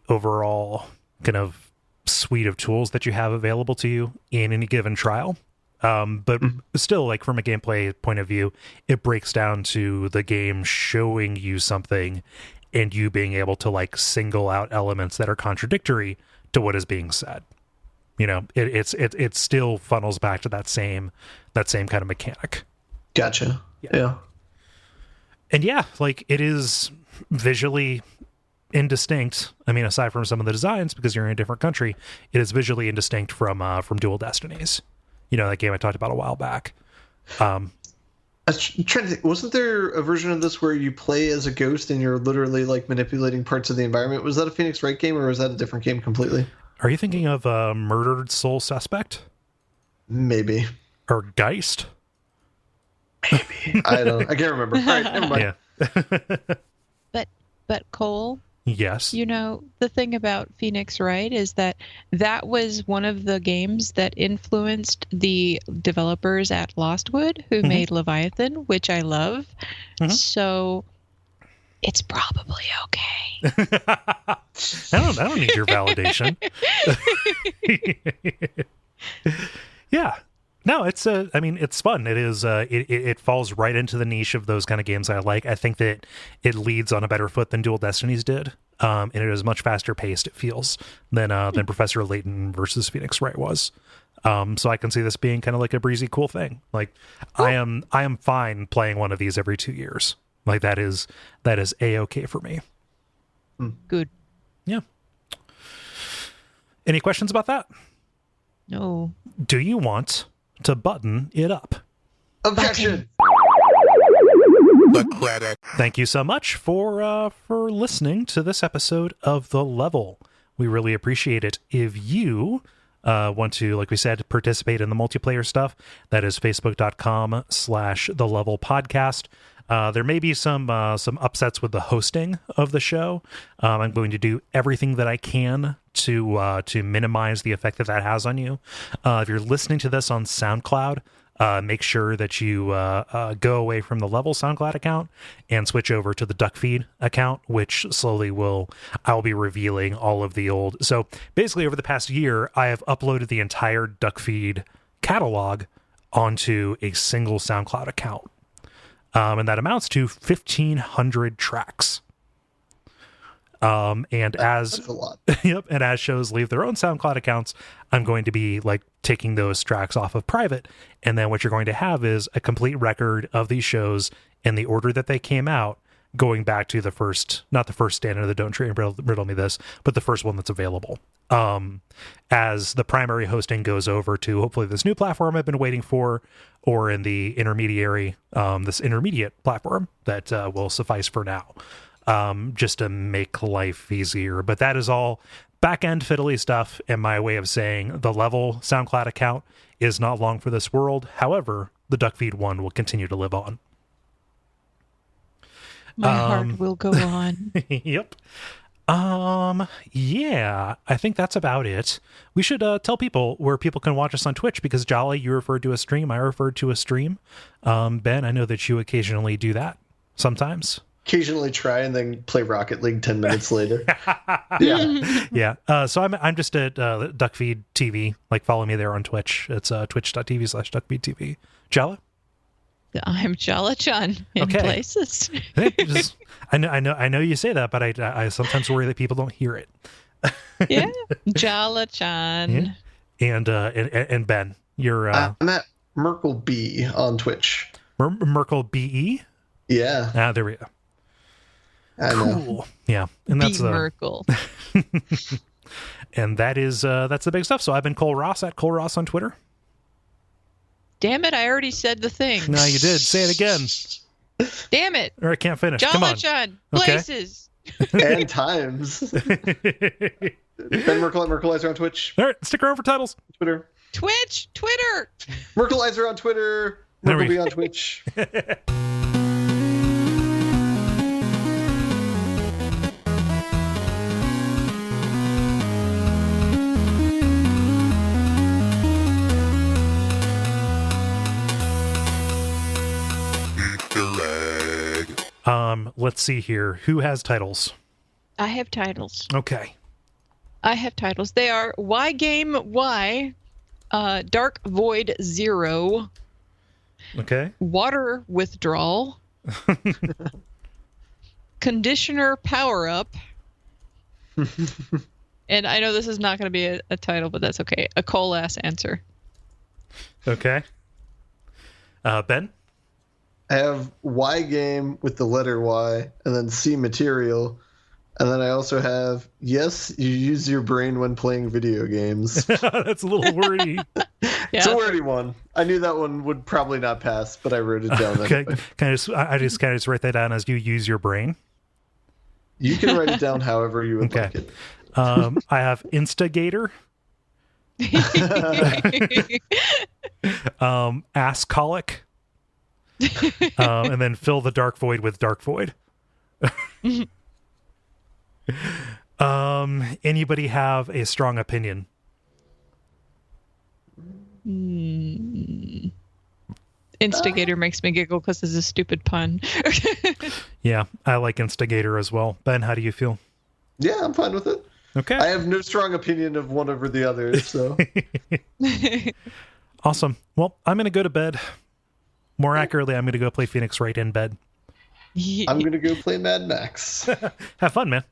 overall kind of suite of tools that you have available to you in any given trial. But still, from a gameplay point of view, it breaks down to the game showing you something and you being able to single out elements that are contradictory to what is being said. It still funnels back to that same kind of mechanic. Gotcha. Yeah. And it is visually indistinct. I mean, aside from some of the designs, because you're in a different country, it is visually indistinct from Dual Destinies. That game I talked about a while back. I was trying to think, wasn't there a version of this where you play as a ghost and you're literally manipulating parts of the environment? Was that a Phoenix Wright game, or was that a different game completely? Are you thinking of Murdered Soul Suspect? Maybe. Or Geist? Maybe. I can't remember. All right, never mind. Yeah. But Kole? Yes. The thing about Phoenix Wright is that was one of the games that influenced the developers at Lostwood who made Leviathan, which I love. Mm-hmm. So it's probably okay. I don't need your validation. Yeah. No, it's it's fun. It is it falls right into the niche of those kind of games I like. I think that it leads on a better foot than Dual Destinies did. And it is much faster paced, it feels, than Professor Layton versus Phoenix Wright was. So I can see this being kind of a breezy, cool thing. I am fine playing one of these every 2 years. That is A-okay for me. Good. Yeah. Any questions about that? No. Do you want to button it up? Objection. Thank you so much for listening to this episode of The Level. We really appreciate it. If you want to, like we said, participate in the multiplayer stuff, that is facebook.com/The Level Podcast. There may be some upsets with the hosting of the show. I'm going to do everything that I can to minimize the effect that has on you. If you're listening to this on SoundCloud, make sure that you go away from the Level SoundCloud account and switch over to the Duckfeed account, which slowly I'll be revealing all of the old. So basically, over the past year, I have uploaded the entire Duckfeed catalog onto a single SoundCloud account. And that amounts to 1,500 tracks. That's a lot. Yep, and as shows leave their own SoundCloud accounts, I'm going to be taking those tracks off of private, and then what you're going to have is a complete record of these shows in the order that they came out, going back to the first, not the first Stand Under the Don't Tree and Riddle Me This, but the first one that's available. As the primary hosting goes over to hopefully this new platform I've been waiting for, or in the this intermediate platform that will suffice for now, just to make life easier. But that is all back-end fiddly stuff, and my way of saying the Level SoundCloud account is not long for this world. However, the Duckfeed one will continue to live on. My heart will go on. Yep. Yeah, I think that's about it. We should tell people where people can watch us on Twitch, because Jala, you referred to a stream, I referred to a stream. Ben, I know that you occasionally do that sometimes. Occasionally try and then play Rocket League 10 minutes later. Yeah. So I'm just at Duckfeed.tv. Follow me there on Twitch. It's twitch.tv/Duckfeed.tv. Jala? I'm Jala-chan in places. I know you say that, but I sometimes worry that people don't hear it. Yeah, Jala-chan. Yeah. And Ben, you're I'm at Merkle B on Twitch. Merkel BE? Yeah. Ah, there we go. I cool. know. Yeah. And that's Merkel. And that's the big stuff. So I've been Cole Ross at Cole Ross on Twitter. Damn it, I already said the thing. No, you did. Say it again. Damn it. Or I can't finish. Jala Come on. John, places. Okay. And times. Ben Merkel at Merkelizer on Twitch. All right, stick around for titles. Twitter. Twitter. Merkelizer on Twitter. Merkel B on Twitch. Let's see here. Who has titles? I have titles. Okay. I have titles. They are Y Game Y, Dark Void 0. Okay. Water Withdrawal. Conditioner Power Up. And I know this is not going to be a title, but that's okay. A Cole-ass answer. Okay. Ben? I have Y game with the letter Y, and then C material. And then I also have, yes, you use your brain when playing video games. That's a little wordy. It's a wordy one. I knew that one would probably not pass, but I wrote it down. Okay. Anyway. I just kind of write that down as you use your brain. You can write it down however you would like it. I have Insta-Gator. Ass colic. And then fill the dark void with dark void. Anybody have a strong opinion? Instigator makes me giggle because it's a stupid pun. Yeah, I like Instigator as well. Ben, how do you feel? Yeah, I'm fine with it. Okay. I have no strong opinion of one over the other, so. Awesome. Well, I'm going to go to bed. More accurately, I'm going to go play Phoenix Wright in bed. I'm going to go play Mad Max. Have fun, man.